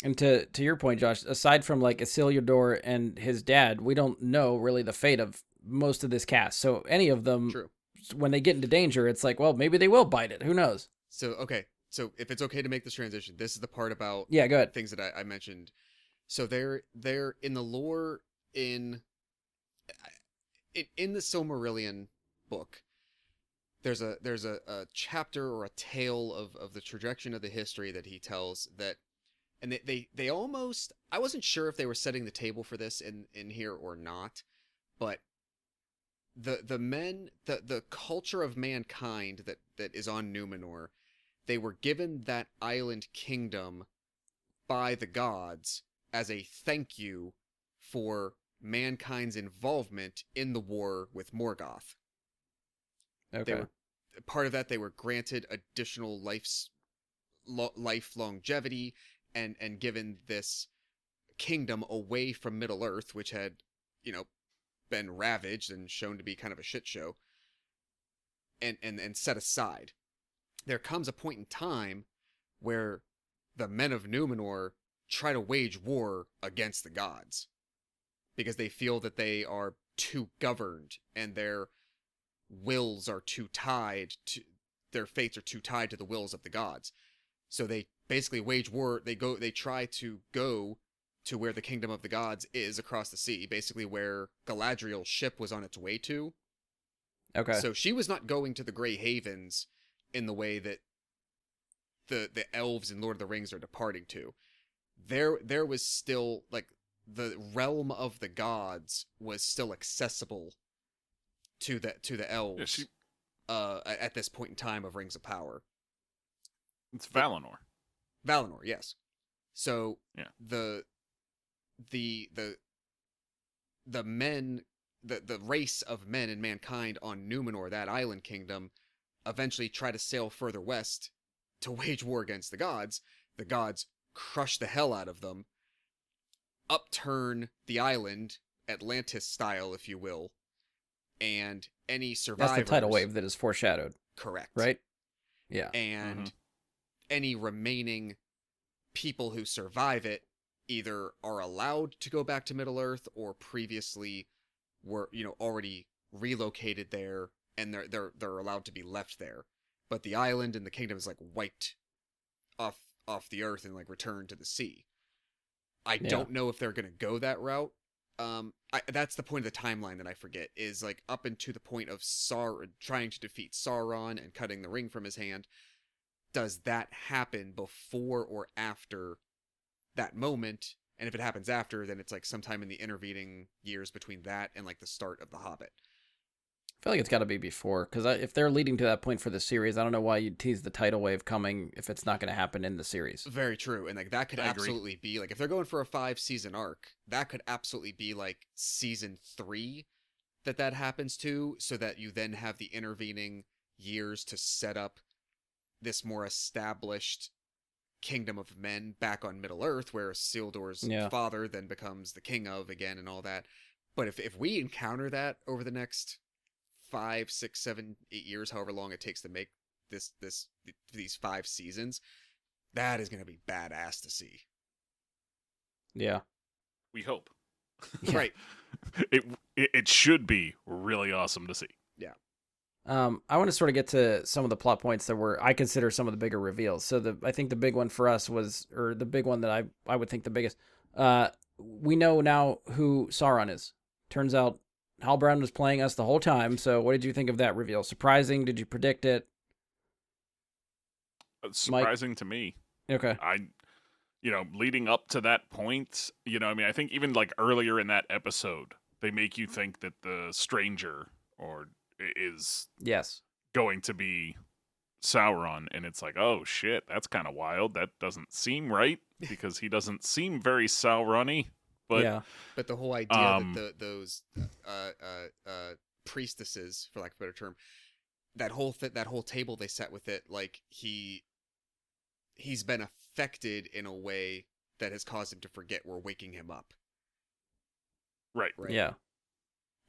And to your point, Josh, aside from like Isildur and his dad, we don't know really the fate of most of this cast. So any of them, True. when they get into danger, it's like, well, maybe they will bite it. Who knows? So okay, so if it's okay to make this transition, this is the part about Yeah, go ahead. things that I mentioned. So they're in the lore in the Silmarillion book. There's a chapter or a tale of the trajectory of the history that he tells that, and they almost, I wasn't sure if they were setting the table for this in here or not, but the culture of mankind that is on Numenor, they were given that island kingdom by the gods as a thank you for mankind's involvement in the war with Morgoth. Okay. They were part of that. They were granted additional life longevity and given this kingdom away from Middle Earth, which had, been ravaged and shown to be kind of a shit show, and set aside. There comes a point in time where the men of Numenor try to wage war against the gods because they feel that they are too governed and their wills are too tied to their fates are too tied to the wills of the gods. So they basically wage war. They try to go to where the kingdom of the gods is across the sea, basically where Galadriel's ship was on its way to. Okay. So she was not going to the Grey Havens in the way that the elves in Lord of the Rings are departing to. There was still, like, the realm of the gods was still accessible to the elves at this point in time of Rings of Power. It's Valinor. Valinor, yes. So Yeah. the men, the race of men and mankind on Numenor, that island kingdom, eventually try to sail further west to wage war against the gods. The gods crush the hell out of them, upturn the island, Atlantis style, if you will, and any survivors... That's the tidal wave that is foreshadowed, Correct. right? Yeah. And any remaining people who survive it either are allowed to go back to Middle-earth or previously were, already relocated there, and they're allowed to be left there. But the island and the kingdom is, like, wiped off the earth and, like, returned to the sea. I don't know if they're going to go that route. That's the point of the timeline that I forget, is, like, up into the point of trying to defeat Sauron and cutting the ring from his hand. Does that happen before or after that moment? And if it happens after, then it's like sometime in the intervening years between that and like the start of The Hobbit. I feel like it's got to be before, because if they're leading to that point for the series, I don't know why you'd tease the tidal wave coming if it's not going to happen in the series. Very true. And like that could absolutely be like, if they're going for a 5-season arc, that could absolutely be like season 3 that happens to, so that you then have the intervening years to set up this more established kingdom of men back on Middle Earth, where Isildur's father then becomes the king of again and all that. But if we encounter that over the next 5, 6, 7, 8 years, however long it takes to make these 5 seasons, that is going to be badass to see. Yeah. We hope. Right. It should be really awesome to see. Yeah. I want to sort of get to some of the plot points that I consider some of the bigger reveals. So I think the big one for us was, or the big one that I would think the biggest, we know now who Sauron is. Turns out Halbrand was playing us the whole time. So what did you think of that reveal? Surprising? Did you predict it? Surprising to me. Okay. Leading up to that point, I think even like earlier in that episode, they make you think that the stranger is Yes. going to be Sauron, and it's like, oh shit, that's kind of wild. That doesn't seem right because he doesn't seem very Sauron-y. But yeah. But the whole idea that those priestesses, for lack of a better term, that whole table they set with it, like he's been affected in a way that has caused him to forget we're waking him up. Right. Yeah.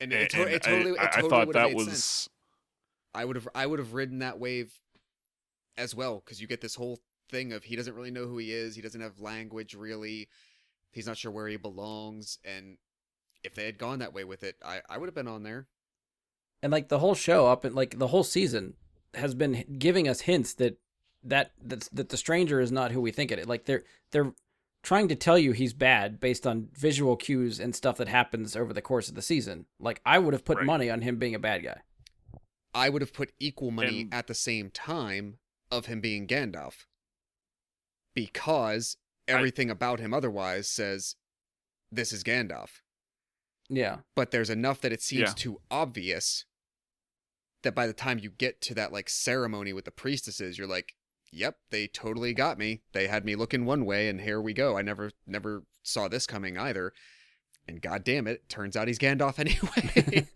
And I made thought that was sense. I would have ridden that wave as well, because you get this whole thing of he doesn't really know who he is, he doesn't have language really, he's not sure where he belongs, and if they had gone that way with it, I would have been on there. And like the whole show up and like the whole season has been giving us hints that the stranger is not who we think it is. Like they're trying to tell you he's bad based on visual cues and stuff that happens over the course of the season. Like I would have put money on him being a bad guy. I would have put equal money at the same time of him being Gandalf, because everything about him otherwise says this is Gandalf. Yeah. But there's enough that it seems too obvious that by the time you get to that like ceremony with the priestesses, you're like, yep, they totally got me. They had me looking one way, and here we go. I never saw this coming either. And god damn it, turns out he's Gandalf anyway.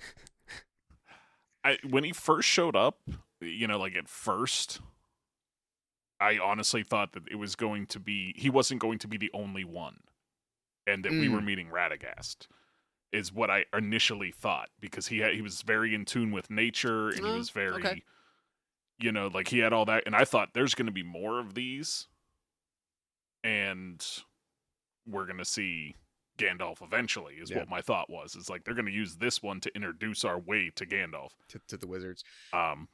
When he first showed up, like at first, I honestly thought that he wasn't going to be the only one, and that we were meeting Radagast, is what I initially thought, because he was very in tune with nature, and he was very, okay. Like he had all that, and I thought there's going to be more of these, and we're going to see Gandalf eventually, is what my thought was. It's like they're going to use this one to introduce our way to Gandalf. To the wizards.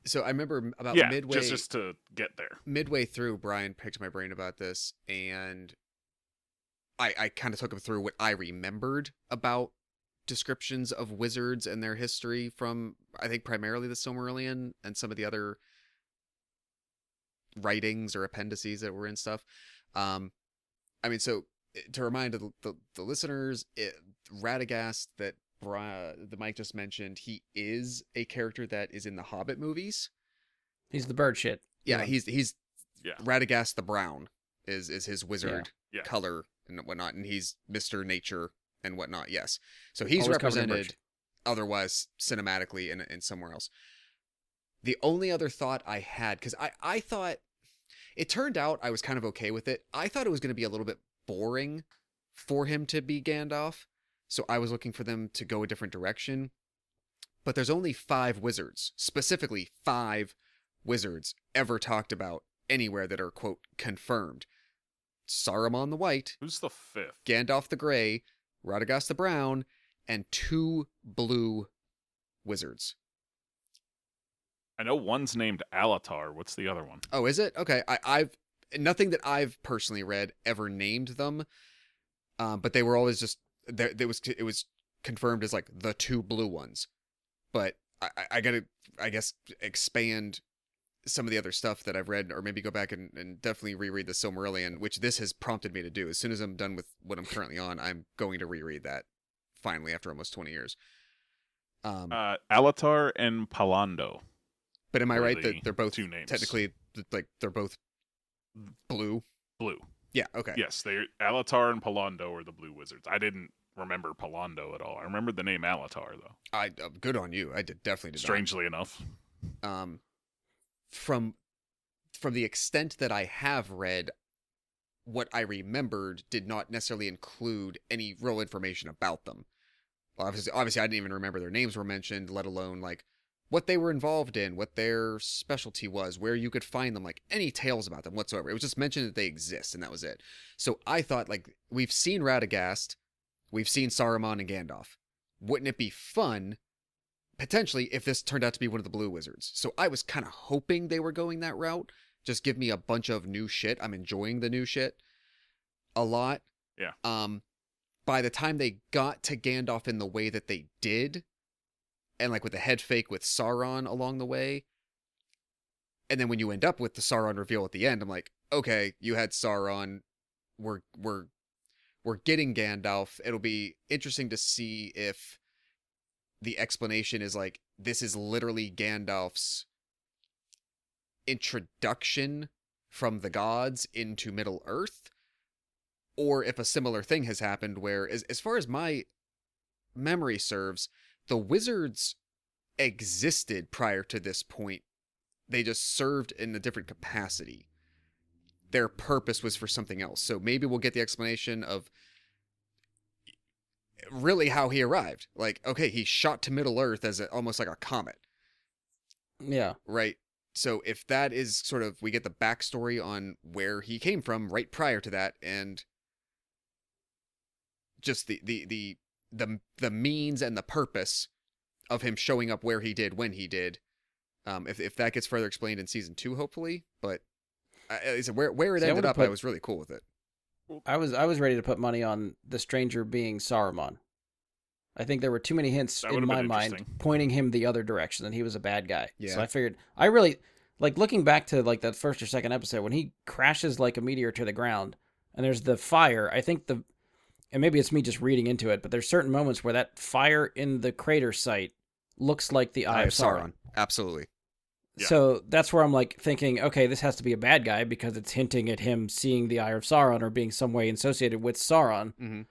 So I remember about midway... just to get there. Midway through, Brian picked my brain about this, and I kind of took him through what I remembered about descriptions of wizards and their history from, I think, primarily the Silmarillion and some of the other writings or appendices that were in stuff. So to remind the listeners, Radagast that the Mike just mentioned, he is a character that is in the Hobbit movies. He's the bird shit. Yeah, he's Radagast the Brown is his wizard color and whatnot, and he's Mr. Nature and whatnot. Yes, so he's always represented otherwise cinematically in somewhere else. The only other thought I had, because I thought it turned out I was kind of okay with it. I thought it was going to be a little bit boring for him to be Gandalf, so I was looking for them to go a different direction. But there's only 5 wizards, specifically 5 wizards ever talked about anywhere that are, quote, confirmed. Saruman the White. Who's the 5th? Gandalf the Grey, Radagast the Brown, and 2 blue wizards. I know one's named Alatar. What's the other one? Oh, is it? Okay. I've nothing that I've personally read ever named them, but they were always just there. It was confirmed as like the 2 blue ones. But I gotta, I guess, expand some of the other stuff that I've read, or maybe go back and definitely reread the Silmarillion, which this has prompted me to do. As soon as I'm done with what I'm currently on, I'm going to reread that finally after almost 20 years. Alatar and Palando. But am I right that they're both 2 names? Technically, like they're both blue? Blue. Yeah. Okay. Yes, Alatar and Palando are the blue wizards. I didn't remember Palando at all. I remembered the name Alatar though. Good on you. I definitely did. Strangely enough. From the extent that I have read, what I remembered did not necessarily include any real information about them. Obviously, I didn't even remember their names were mentioned, let alone like what they were involved in, what their specialty was, where you could find them, like any tales about them whatsoever. It was just mentioned that they exist, and that was it. So I thought, like, we've seen Radagast, we've seen Saruman and Gandalf. Wouldn't it be fun, potentially, if this turned out to be one of the blue wizards? So I was kind of hoping they were going that route. Just give me a bunch of new shit. I'm enjoying the new shit a lot. Yeah. By the time they got to Gandalf in the way that they did, and like with the head fake with Sauron along the way. And then when you end up with the Sauron reveal at the end, I'm like, okay, you had Sauron. We're getting Gandalf. It'll be interesting to see if the explanation is like, this is literally Gandalf's introduction from the gods into Middle Earth, or if a similar thing has happened where, as far as my memory serves, the wizards existed prior to this point. They just served in a different capacity. Their purpose was for something else. So maybe we'll get the explanation of really how he arrived. Like, okay, he shot to Middle Earth as almost like a comet. Yeah. Right? So if that is sort of, we get the backstory on where he came from right prior to that, and just the means and the purpose of him showing up where he did when he did. If that gets further explained in season 2, hopefully, but where it See, ended up, put- I was really cool with it. I was ready to put money on the stranger being Saruman. I think there were too many hints That in would've my been mind interesting. pointing him the other direction, and he was a bad guy. Yeah. So I figured, I really, like, looking back to, like, that first or second episode, when he crashes like a meteor to the ground, and there's the fire, I think and maybe it's me just reading into it, but there's certain moments where that fire in the crater site looks like the Eye of Sauron. Absolutely. Yeah. So that's where I'm like thinking, okay, this has to be a bad guy because it's hinting at him seeing the Eye of Sauron or being some way associated with Sauron. Mm-hmm.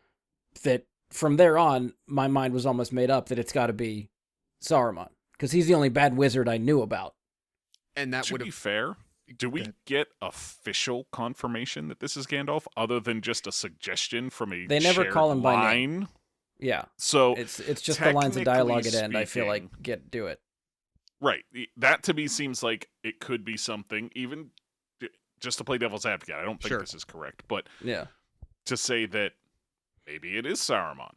That from there on, my mind was almost made up that it's got to be Saruman because he's the only bad wizard I knew about. And that To would be have... fair, do we ahead. get official confirmation that this is Gandalf other than just a suggestion from a They never shared call him by line? name. Yeah, So it's just the lines of dialogue at end. I feel like speaking- do it. right, that to me seems like it could be something. Even just to play devil's advocate, I don't think Sure. this is correct, but Yeah, to say that maybe it is Saruman.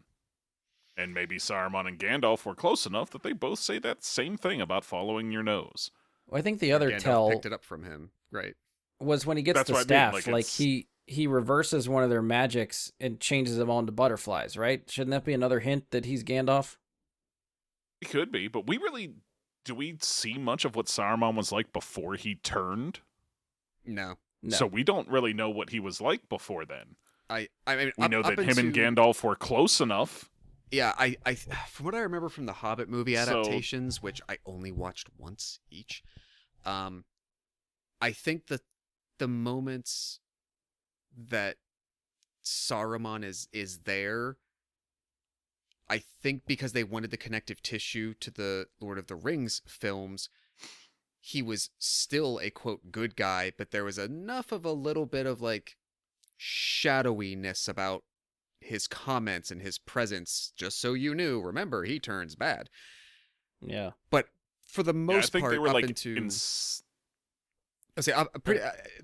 And maybe Saruman and Gandalf were close enough that they both say that same thing about following your nose. well, I think the other Gandalf tell picked it up from him. Right. was when he gets That's the what I mean, staff. like, Like it's- he reverses one of their magics and changes them all into butterflies. Right? Shouldn't that be another hint that he's Gandalf? It could be, but do we see much of what Saruman was like before he turned? No. No. So we don't really know what he was like before then. I mean, We know that him and Gandalf were close enough. Yeah, I from what I remember from the Hobbit movie So- adaptations, which I only watched once each, I think that the moments that Saruman is there, I think because they wanted the connective tissue to the Lord of the Rings films, he was still a quote good guy, but there was enough of a little bit of like shadowiness about his comments and his presence, just so you knew, remember, he turns bad. Yeah. But for the Yeah, I most think part, they were up like into... in I say,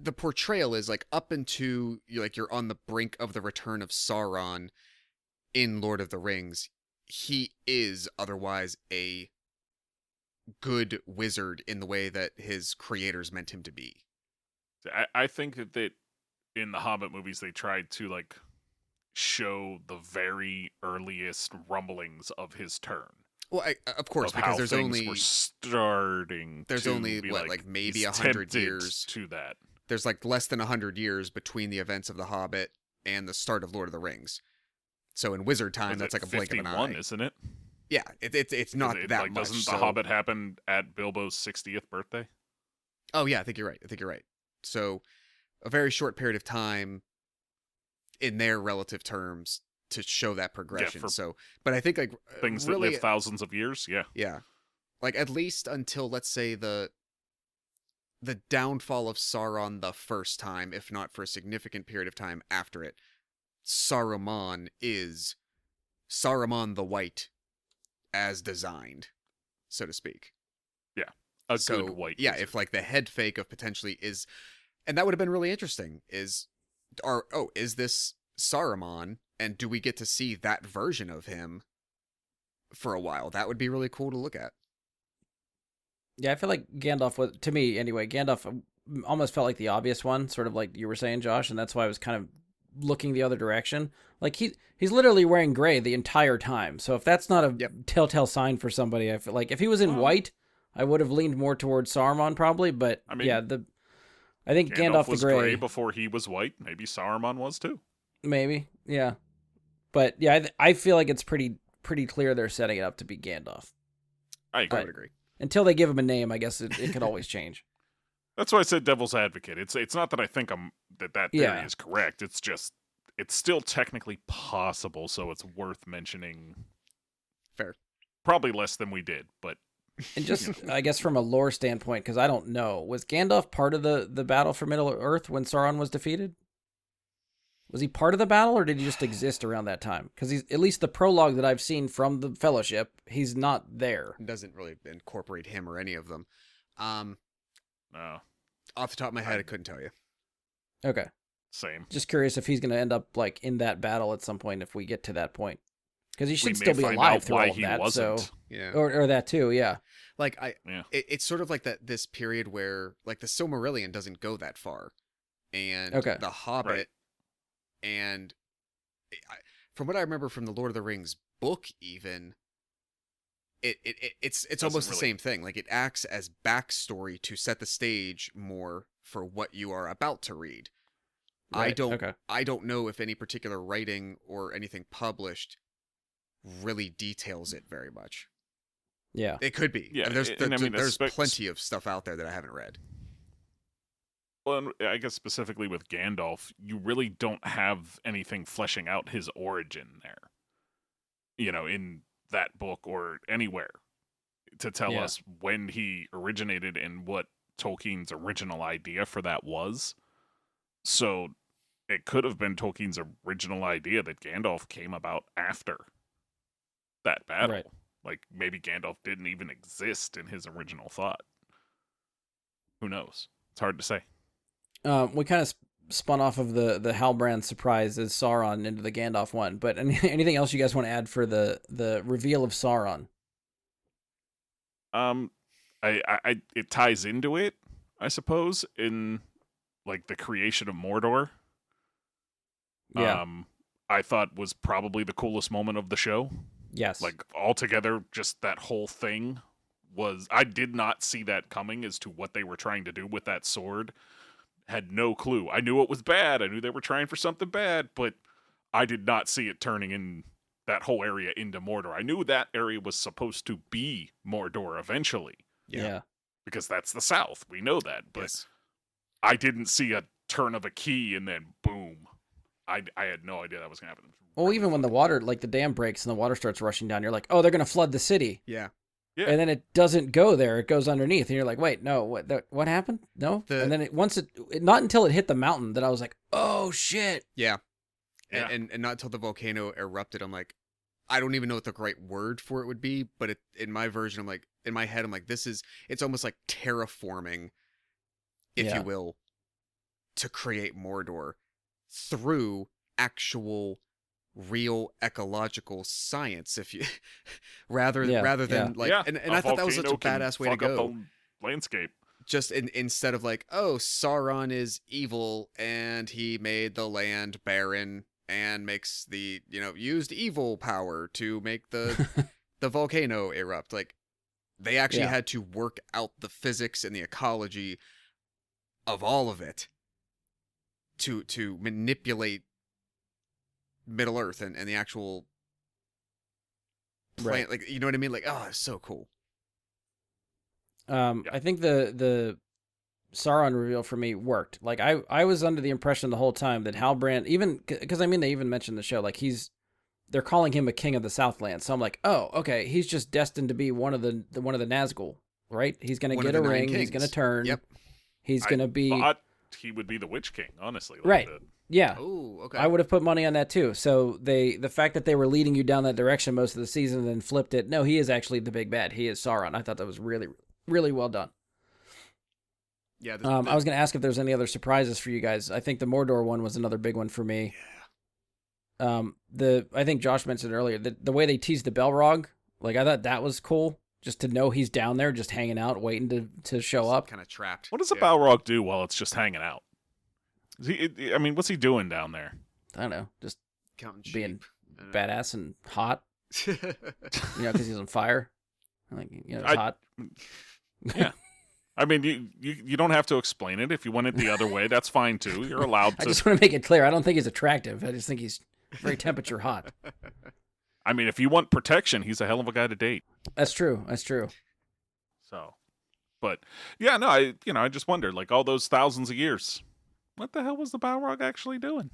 the portrayal is like up into, you're on the brink of the return of Sauron in Lord of the Rings. He is otherwise a good wizard in the way that his creators meant him to be. I think that in the Hobbit movies they tried to like show the very earliest rumblings of his turn. Well, of course, of because how there's things only were starting. there's to only be what, like maybe he's 100 tempted years. to that. There's like less than 100 years between the events of The Hobbit and the start of Lord of the Rings. So in wizard time, Was that's it like a blink of an 51, eye. isn't it? Yeah, it's not that like, much. Doesn't so... The Hobbit happen at Bilbo's 60th birthday? Oh yeah, I think you're right. So a very short period of time in their relative terms to show that progression. for So, but I think like Things really, that live thousands of years. Yeah. yeah, like at least until let's say the downfall of Sauron the first time, if not for a significant period of time after it, Saruman is Saruman the White as designed, so to speak. A good white. Yeah, wizard. if like the head fake of potentially is, and that would have been really interesting. Is this Saruman, and do we get to see that version of him for a while? That would be really cool to look at. Yeah, I feel like Gandalf was, to me anyway, Gandalf almost felt like the obvious one, sort of like you were saying, Josh, and that's why I was kind of looking the other direction. Like he's literally wearing gray the entire time. So if that's not a Yep. telltale sign for somebody, I feel like if he was in white, I would have leaned more towards Saruman probably. But I mean, yeah, I think Gandalf Gandalf the was Grey before he was white. Maybe Saruman was too. maybe, yeah. But yeah, I feel like it's pretty clear they're setting it up to be Gandalf. I agree. I would agree. Until they give him a name, I guess it could always change. That's why I said devil's advocate. It's not that I think that theory Yeah. is correct. It's just it's still technically possible, so it's worth mentioning. Fair. Probably less than we did, but And just, I guess, from a lore standpoint, because I don't know, was Gandalf part of the battle for Middle Earth when Sauron was defeated? Was he part of the battle, or did he just exist around that time? Because he's at least the prologue that I've seen from the Fellowship, he's not there. It doesn't really incorporate him or any of them. no, Off the top of my head, I couldn't tell you. Okay, same. just curious if he's going to end up like in that battle at some point if we get to that point, because he We should may still be find alive out through why all of he that. wasn't. So, Yeah. or that too, yeah. Like Yeah. it's sort of like this period where like the Silmarillion doesn't go that far, and Okay. the Hobbit, Right. and from what I remember from the Lord of the Rings book, even it's Doesn't almost the really- same thing. Like it acts as backstory to set the stage more for what you are about to read. Right, okay. I don't know if any particular writing or anything published really details it very much. Yeah. It could be. Yeah, There's and I mean, there's espec- plenty of stuff out there that I haven't read. Well, and I guess specifically with Gandalf, you really don't have anything fleshing out his origin there. In that book or anywhere to tell Yeah. us when he originated and what Tolkien's original idea for that was. So it could have been Tolkien's original idea that Gandalf came about after that battle. Right. Like maybe Gandalf didn't even exist in his original thought. Who knows? It's hard to say. We kind of spun off of the Halbrand surprise as Sauron into the Gandalf one, but anything else you guys want to add for the reveal of Sauron? It ties into it, I suppose, in like the creation of Mordor. Yeah. I thought was probably the coolest moment of the show. Yes. Like altogether, just that whole thing was. I did not see that coming as to what they were trying to do with that sword. Had no clue. I knew it was bad. I knew they were trying for something bad, but I did not see it turning in that whole area into Mordor. I knew that area was supposed to be Mordor eventually yeah. because that's the South. We know that, but Yes. I didn't see a turn of a key and then boom. I had no idea that was going to happen. Well, even when the water, like the dam breaks and the water starts rushing down, you're like, oh, they're going to flood the city. Yeah. Yeah. And then it doesn't go there. It goes underneath. And you're like, wait, no, what happened? No. The- And then not until it hit the mountain that I was like, oh, shit. Yeah. Yeah. And not until the volcano erupted, I'm like, I don't even know what the right word for it would be, but in my version, I'm like, in my head, I'm like, it's almost like terraforming, if Yeah. you will, to create Mordor through actual real ecological science, if you rather than like Yeah, and a I thought that was such a volcano can badass way to fuck up go. the landscape. Just instead of like, oh, Sauron is evil and he made the land barren and makes the used evil power to make the volcano erupt. Like they actually Yeah. had to work out the physics and the ecology of all of it to manipulate Middle Earth and the actual plant. Right. Like, you know what I mean? Like, oh, it's so cool. Yeah. I think the Sauron reveal for me worked. Like I was under the impression the whole time that Halbrand, even because they even mentioned the show, like they're calling him a king of the Southland. So I'm like, oh, okay, he's just destined to be one of the Nazgul, right? He's gonna One get of a the Nine ring. He's gonna Kings. turn. Yep. He's gonna be Thought he would be the Witch King, honestly. Like Right. the- yeah. Oh, okay. I would have put money on that too. So the fact that they were leading you down that direction most of the season and then flipped it. No, he is actually the big bad. He is Sauron. I thought that was really, really well done. Yeah. I was going to ask if there's any other surprises for you guys. I think the Mordor one was another big one for me. I think Josh mentioned earlier the way they teased the Balrog, like I thought that was cool. Just to know he's down there, just hanging out, waiting to show up. kind of trapped. What does a Balrog do while it's just hanging out? What's he doing down there? I don't know, just Counting being sheep. I don't badass and hot, know. because he's on fire. Like, it's I- hot. Yeah. I mean, you don't have to explain it. If you want it the other way, that's fine too. You're allowed I to. just want to make it clear. I don't think he's attractive. I just think he's very temperature hot. I mean, if you want protection, he's a hell of a guy to date. That's true. That's true. So, but yeah, no, I just wondered, like all those thousands of years, what the hell was the Balrog actually doing?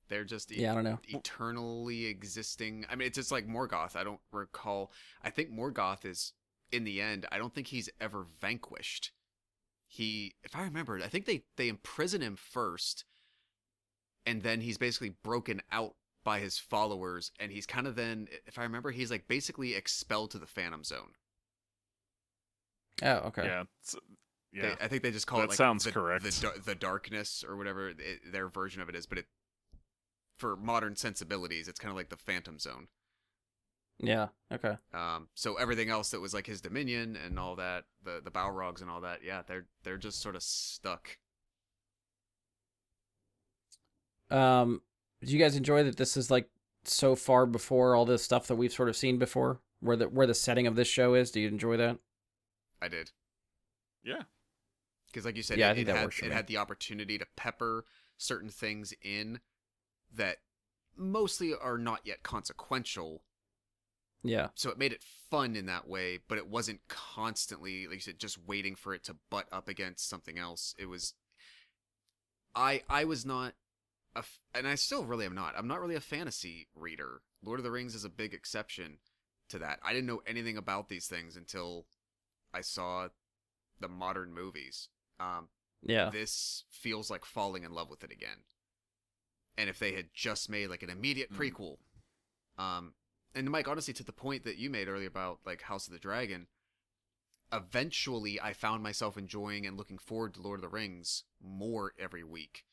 They're just Yeah, I don't know. eternally existing. I mean, it's just like Morgoth. I don't recall. I think Morgoth is, in the end, I don't think he's ever vanquished. If I remember, I think they imprison him first, and then he's basically broken out by his followers, and he's kind of then, if I remember, he's like basically expelled to the Phantom Zone. Oh, okay. Yeah, yeah. I think they just call That it like sounds the, correct. The darkness or whatever their version of it is, but for modern sensibilities, it's kind of like the Phantom Zone. Yeah. Okay. So everything else that was like his dominion and all that, the Balrogs and all that, yeah, they're just sort of stuck. Do you guys enjoy that this is like so far before all this stuff that we've sort of seen before, where the setting of this show is? Do you enjoy that? I did. Yeah. Because like you said, Yeah, I it think that works for me. had the opportunity to pepper certain things in that mostly are not yet consequential. Yeah. So it made it fun in that way, but it wasn't constantly, like you said, just waiting for it to butt up against something else. It was, I was not, and I still really am not. I'm not really a fantasy reader. Lord of the Rings is a big exception to that. I didn't know anything about these things until I saw the modern movies. Yeah. This feels like falling in love with it again. And if they had just made like an immediate prequel, and Mike, honestly, to the point that you made earlier about like House of the Dragon, eventually I found myself enjoying and looking forward to Lord of the Rings more every week.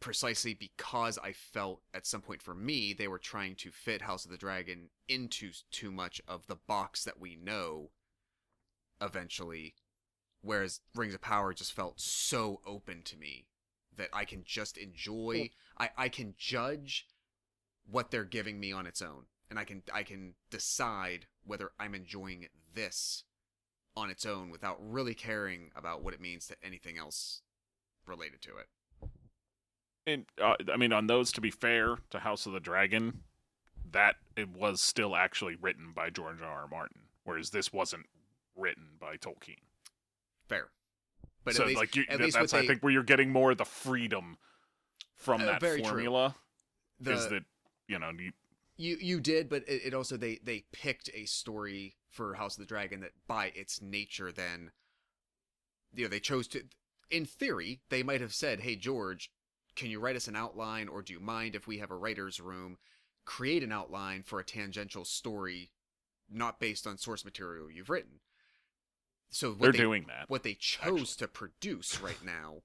Precisely because I felt at some point for me, they were trying to fit House of the Dragon into too much of the box that we know eventually. Whereas Rings of Power just felt so open to me that I can just enjoy, I can judge what they're giving me on its own, and I can decide whether I'm enjoying this on its own without really caring about what it means to anything else related to it. And I mean, on those, to be fair to House of the Dragon, that it was still actually written by George R.R. Martin, whereas this wasn't written by Tolkien. Fair, but So at least, like at least that's I think where you're getting more of the freedom from that very formula true. is that You did, but it also they picked a story for House of the Dragon that by its nature then, they chose to, in theory, they might have said, hey George, can you write us an outline, or do you mind if we have a writer's room create an outline for a tangential story not based on source material you've written? So they're doing that. What they chose to produce right now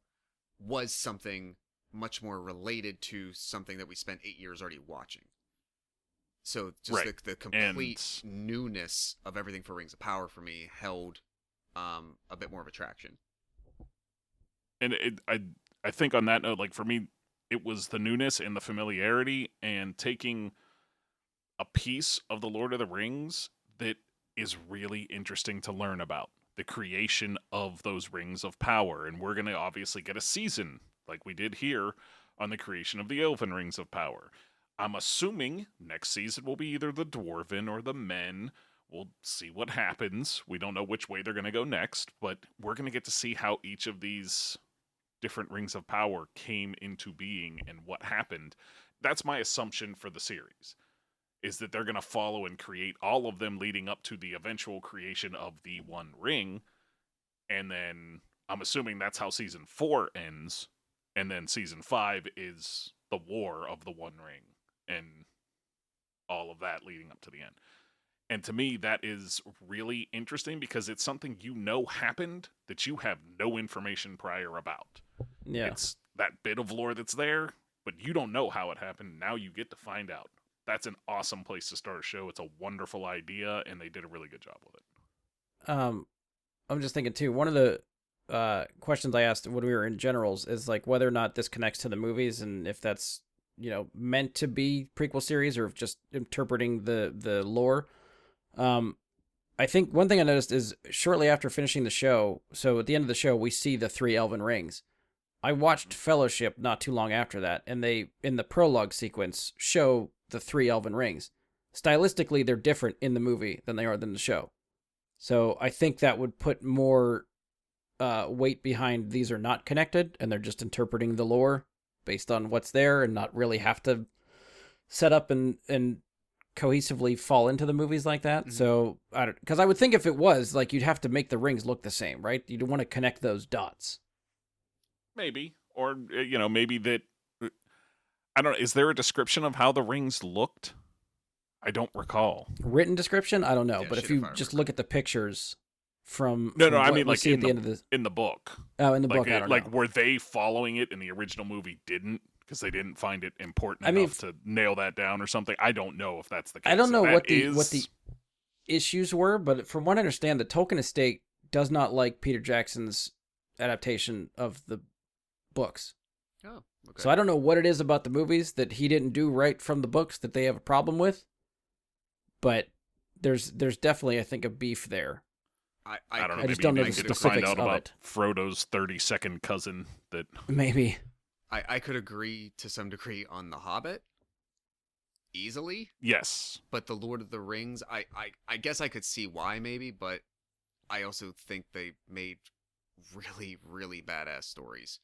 was something much more related to something that we spent 8 years already watching. So just Right. the complete newness of everything for Rings of Power for me held a bit more of attraction. And I think on that note, like for me, it was the newness and the familiarity and taking a piece of the Lord of the Rings that is really interesting to learn about. The creation of those rings of power. And we're going to obviously get a season like we did here on the creation of the Elven Rings of Power. I'm assuming next season will be either the Dwarven or the Men. We'll see what happens. We don't know which way they're going to go next, but we're going to get to see how each of these different Rings of Power came into being and what happened. That's my assumption for the series, is that they're going to follow and create all of them leading up to the eventual creation of the One Ring. And then I'm assuming that's how season 4 ends. And then season 5 is the War of the One Ring and all of that leading up to the end. And to me, that is really interesting because it's something happened that you have no information prior about. Yeah. It's that bit of lore that's there, but you don't know how it happened. Now you get to find out. That's an awesome place to start a show. It's a wonderful idea, and they did a really good job with it. I'm just thinking too. One of the questions I asked when we were in generals is like whether or not this connects to the movies and if that's meant to be prequel series or if just interpreting the lore. I think one thing I noticed is shortly after finishing the show, so at the end of the show we see the 3 elven rings. I watched Fellowship not too long after that, and they in the prologue sequence show the 3 elven rings. Stylistically, they're different in the movie than they are in the show. So I think that would put more weight behind these are not connected and they're just interpreting the lore based on what's there and not really have to set up and cohesively fall into the movies like that. Mhm. So because I would think if it was like you'd have to make the rings look the same, right? You'd want to connect those dots. Maybe. Or, maybe that. I don't know. Is there a description of how the rings looked? I don't recall. Written description, I don't know, Yeah, but shit, if you if I just remember. look at the pictures from No, from I what mean we like see at the end of the in the book. in the Like, book, I don't know. were they following it and the original movie didn't? Because they didn't find it important I mean, enough to nail that down or something. I don't know if that's the case. I don't know If what that what the issues were, but from what I understand, the Tolkien estate does not like Peter Jackson's adaptation of the books. Oh, okay. So I don't know what it is about the movies that he didn't do right from the books that they have a problem with. But there's definitely, I think, a beef there. I I don't know. I just maybe don't know they the could find specifics out of about it. Frodo's 30-second cousin that Maybe. I could agree to some degree on The Hobbit easily, yes. but The Lord of the Rings, I guess I could see why maybe, but I also think they made really, really badass stories,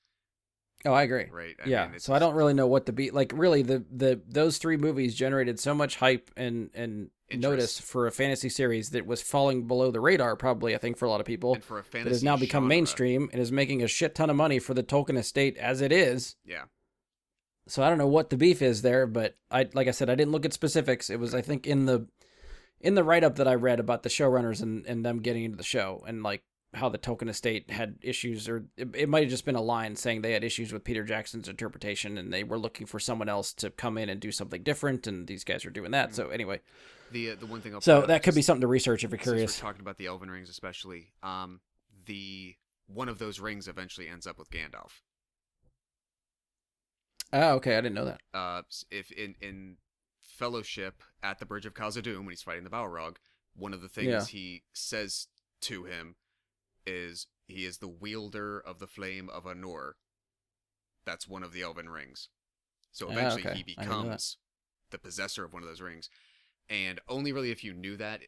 Oh, I agree. right? Yeah. mean, it's So I don't really know what the beat. Like, really, those 3 movies generated so much hype and notice for a fantasy series that was falling below the radar, probably, I think, for a lot of people. and for a fantasy That has now become genre, mainstream and is making a shit ton of money for the Tolkien estate as it is. Yeah. So I don't know what the beef is there, but like I said, I didn't look at specifics. It was, I think, in the write up that I read about the showrunners and them getting into the show and like how the Tolkien estate had issues, or it might have just been a line saying they had issues with Peter Jackson's interpretation and they were looking for someone else to come in and do something different, and these guys are doing that. So anyway, The one thing I'll so point out that could be is- something to research if you're since we're curious. talking about the Elven rings, especially, the one of those rings eventually ends up with Gandalf. Oh, okay, I didn't know that. If in Fellowship at the Bridge of Khazad-dûm when he's fighting the Balrog, one of the things Yeah. he says to him is he is the wielder of the flame of Anor. That's one of the Elven rings. So Ah, eventually okay. he I didn't know that. becomes the possessor of one of those rings. And only really if you knew that,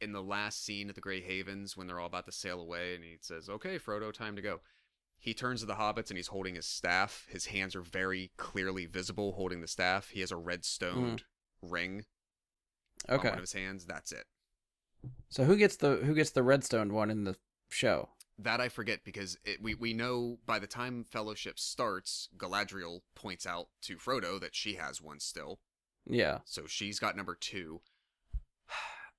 in the last scene at the Grey Havens when they're all about to sail away and he says, "Okay, Frodo, time to go." He turns to the hobbits and he's holding his staff. His hands are very clearly visible holding the staff. He has a red stoned ring on Okay, one of his hands. That's it. so who gets the redstone one in the show? That I forget because we know by the time Fellowship starts, Galadriel points out to Frodo that she has one still. Yeah. So she's got number 2.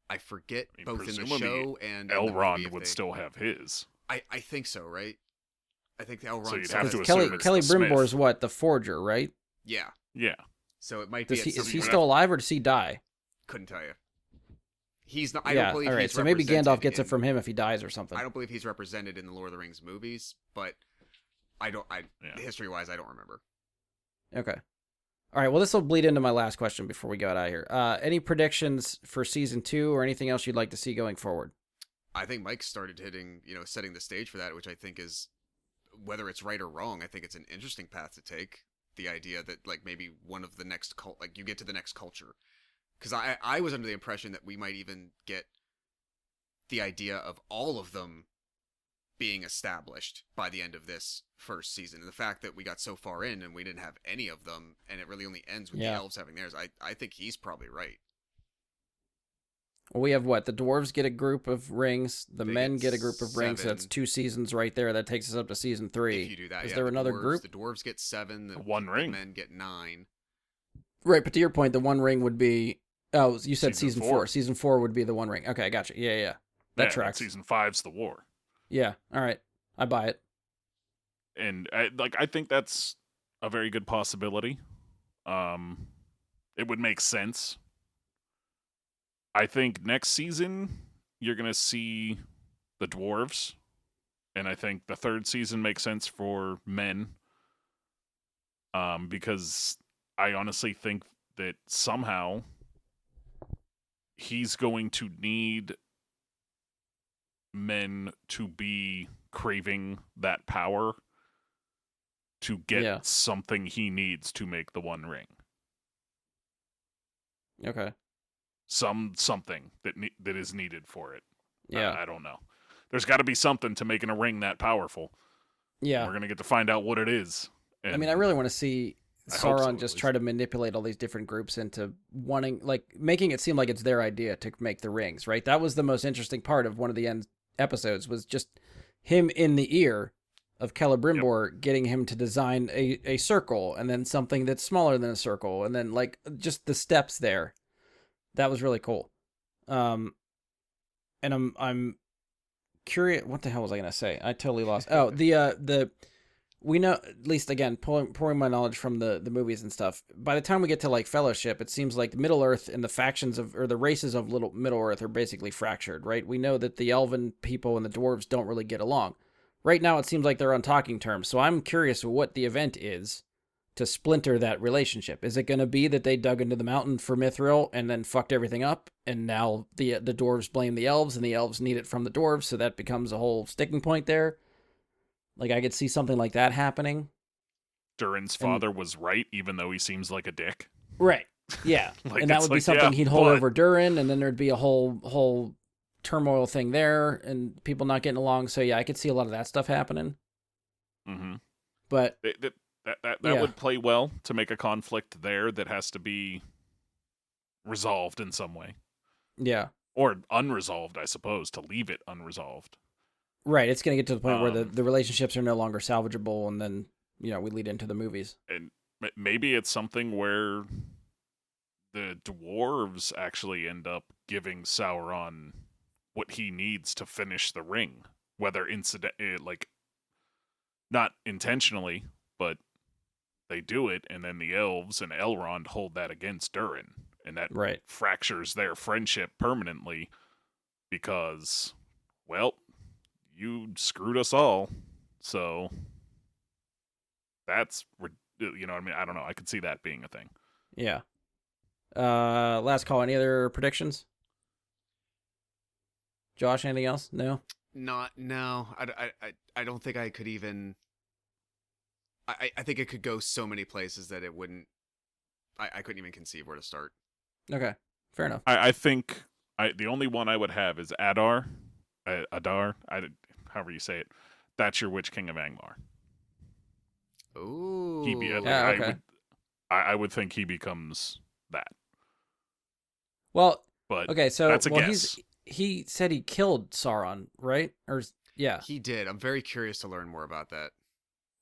I forget I mean, both in the presumably show and in the movie Elrond if would they- still have his. I think so, right? I think Elrond. So you'd still have has to his assume Kelly number. Kelly the Smith. Brimbore's what, the forger, right? Yeah. Yeah. So it might be. Does at he some is he point- still alive or does he die? Couldn't tell you. He's not. I Yeah. don't believe All right. he's So maybe Gandalf represented gets it in- from him if he dies or something. I don't believe he's represented in the Lord of the Rings movies, but Yeah. history-wise, I don't remember. Okay. All right. Well, this will bleed into my last question before we get out of here. Any predictions for season 2 or anything else you'd like to see going forward? I think Mike started hitting, setting the stage for that, which I think is, whether it's right or wrong, I think it's an interesting path to take. The idea that, like, maybe one of the next you get to the next culture. Because I was under the impression that we might even get the idea of all of them being established by the end of this first season. And the fact that we got so far in and we didn't have any of them, and it really only ends with the Yeah. elves having theirs, I think he's probably right. Well, we have what? The dwarves get a group of rings. The They men get get a group of rings. So that's 7. 2 seasons right there. That takes us up to season 3. If you do that, Is yeah, there the another dwarves- group? The dwarves get 7. The One ring. men get 9. Right, but to your point, the one ring would be. Oh, you said Season season 4. 4. Season 4 would be the one ring. Okay, I gotcha. Yeah. That Yeah, tracks. Season 5's the war. Yeah. All right. I buy it. And I think that's a very good possibility. It would make sense. I think next season you're gonna see the dwarves And I think the third season makes sense for men. Because I honestly think that somehow he's going to need men to be craving that power to get something he needs to make the One Ring. Okay. Something that is needed for it. Yeah. I don't know. There's got to be something to making a ring that powerful. Yeah. We're gonna get to find out what it is. I mean, I really want to see I hope Sauron so, just at try to manipulate all these different groups into wanting, like, making it seem like it's their idea to make the rings, right? That was the most interesting part of one of the end episodes, was just him in the ear of Celebrimbor, getting him to design a circle, and then something that's smaller than a circle, and then, like, just the steps there. That was really cool. And I'm curious. What the hell was I gonna say? I totally lost. Oh, we know, at least again, pouring my knowledge from the movies and stuff. By the time we get to like Fellowship, it seems like Middle Earth and the factions of, or the races of Little Middle Earth are basically fractured, right? We know that the Elven people and the dwarves don't really get along. Right now, it seems like they're on talking terms. So I'm curious what the event is to splinter that relationship. Is it going to be that they dug into the mountain for Mithril and then fucked everything up, and now the dwarves blame the elves, and the elves need it from the dwarves, so that becomes a whole sticking point there? Like, I could see something like that happening. Durin's father was right, even though he seems like a dick. Right. Yeah. Like, and that it's would be like, something yeah, he'd hold but- over Durin, and then there'd be a whole turmoil thing there, and people not getting along. So yeah, I could see a lot of that stuff happening. Mm-hmm. But That Yeah. would play well to make a conflict there that has to be resolved in some way. yeah. Or unresolved, I suppose, to leave it unresolved. Right. It's going to get to the point where Um, the relationships are no longer salvageable, and then, we lead into the movies. And maybe it's something where the dwarves actually end up giving Sauron what he needs to finish the ring, whether not intentionally, but they do it, and then the elves and Elrond hold that against Durin, and that Right. fractures their friendship permanently because, well, you screwed us all, so that's, you know what I mean? I don't know. I could see that being a thing. Yeah. Last call. Any other predictions? Josh, anything else? No? No. I don't think I could even. I think it could go so many places that it wouldn't. I couldn't even conceive where to start. Okay. Fair enough. I think the only one I would have is Adar, however you say it. That's your Witch King of Angmar. Ooh. Yeah, okay. I would think he becomes that. Well, But okay, so that's a guess. he said he killed Sauron, right? Or yeah. He did. I'm very curious to learn more about that.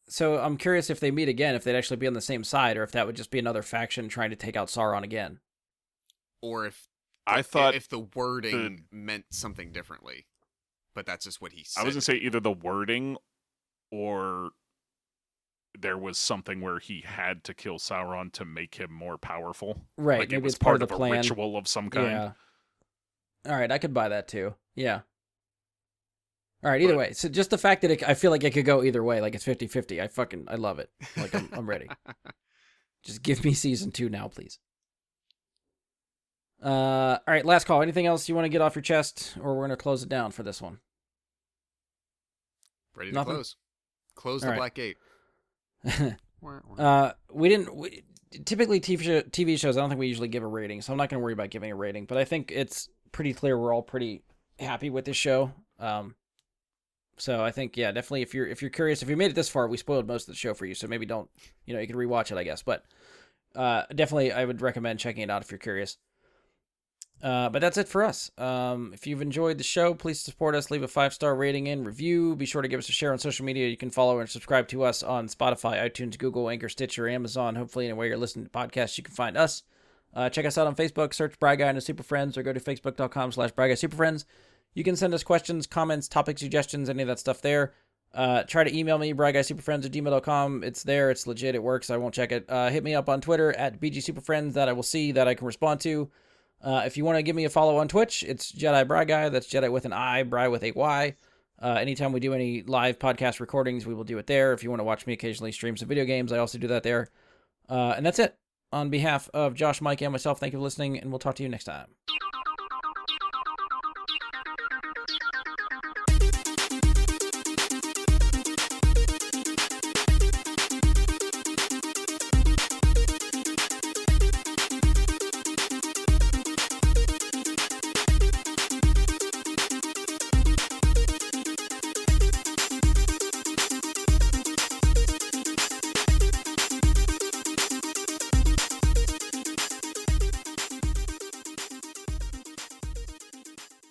So I'm curious if they meet again, if they'd actually be on the same side, or if that would just be another faction trying to take out Sauron again. Or if I thought if the wording meant something differently, but that's just what he said. I was gonna say either the wording or there was something where he had to kill Sauron to make him more powerful. Right. Like maybe it was it's part part of of the a plan. ritual of some kind. Yeah. All right, I could buy that too. Yeah. All right, either But- way. So just the fact that I feel like it could go either way, like it's 50-50. I love it. Like I'm ready. Just give me season 2 now, please. All right, last call. Anything else you want to get off your chest, or we're going to close it down for this one? Ready to Nothing? close. Close All the right. black gate. We typically TV shows, I don't think we usually give a rating, so I'm not going to worry about giving a rating, but I think it's pretty clear we're all pretty happy with this show. So I think, yeah, definitely if you're curious, if you made it this far, we spoiled most of the show for you, so maybe don't, you can rewatch it, I guess, but definitely I would recommend checking it out if you're curious. But that's it for us. If you've enjoyed the show, please support us. Leave a 5-star rating and review. Be sure to give us a share on social media. You can follow and subscribe to us on Spotify, iTunes, Google, Anchor, Stitcher, Amazon. Hopefully, anywhere you're listening to podcasts, you can find us. Check us out on Facebook. Search Bry Guy and his Super Friends, or go to facebook.com/Bry Guy Super Friends. You can send us questions, comments, topic suggestions, any of that stuff there. Try to email me, bryguysuperfriends@gmail.com. It's there. It's legit. It works. I won't check it. Hit me up on Twitter @BGSuperFriends. That I will see, that I can respond to. If you want to give me a follow on Twitch, it's Jedi Bry Guy. That's Jedi with an I, Bry with a Y. Anytime we do any live podcast recordings, we will do it there. If you want to watch me occasionally stream some video games, I also do that there. And that's it. On behalf of Josh, Mike, and myself, thank you for listening, and we'll talk to you next time.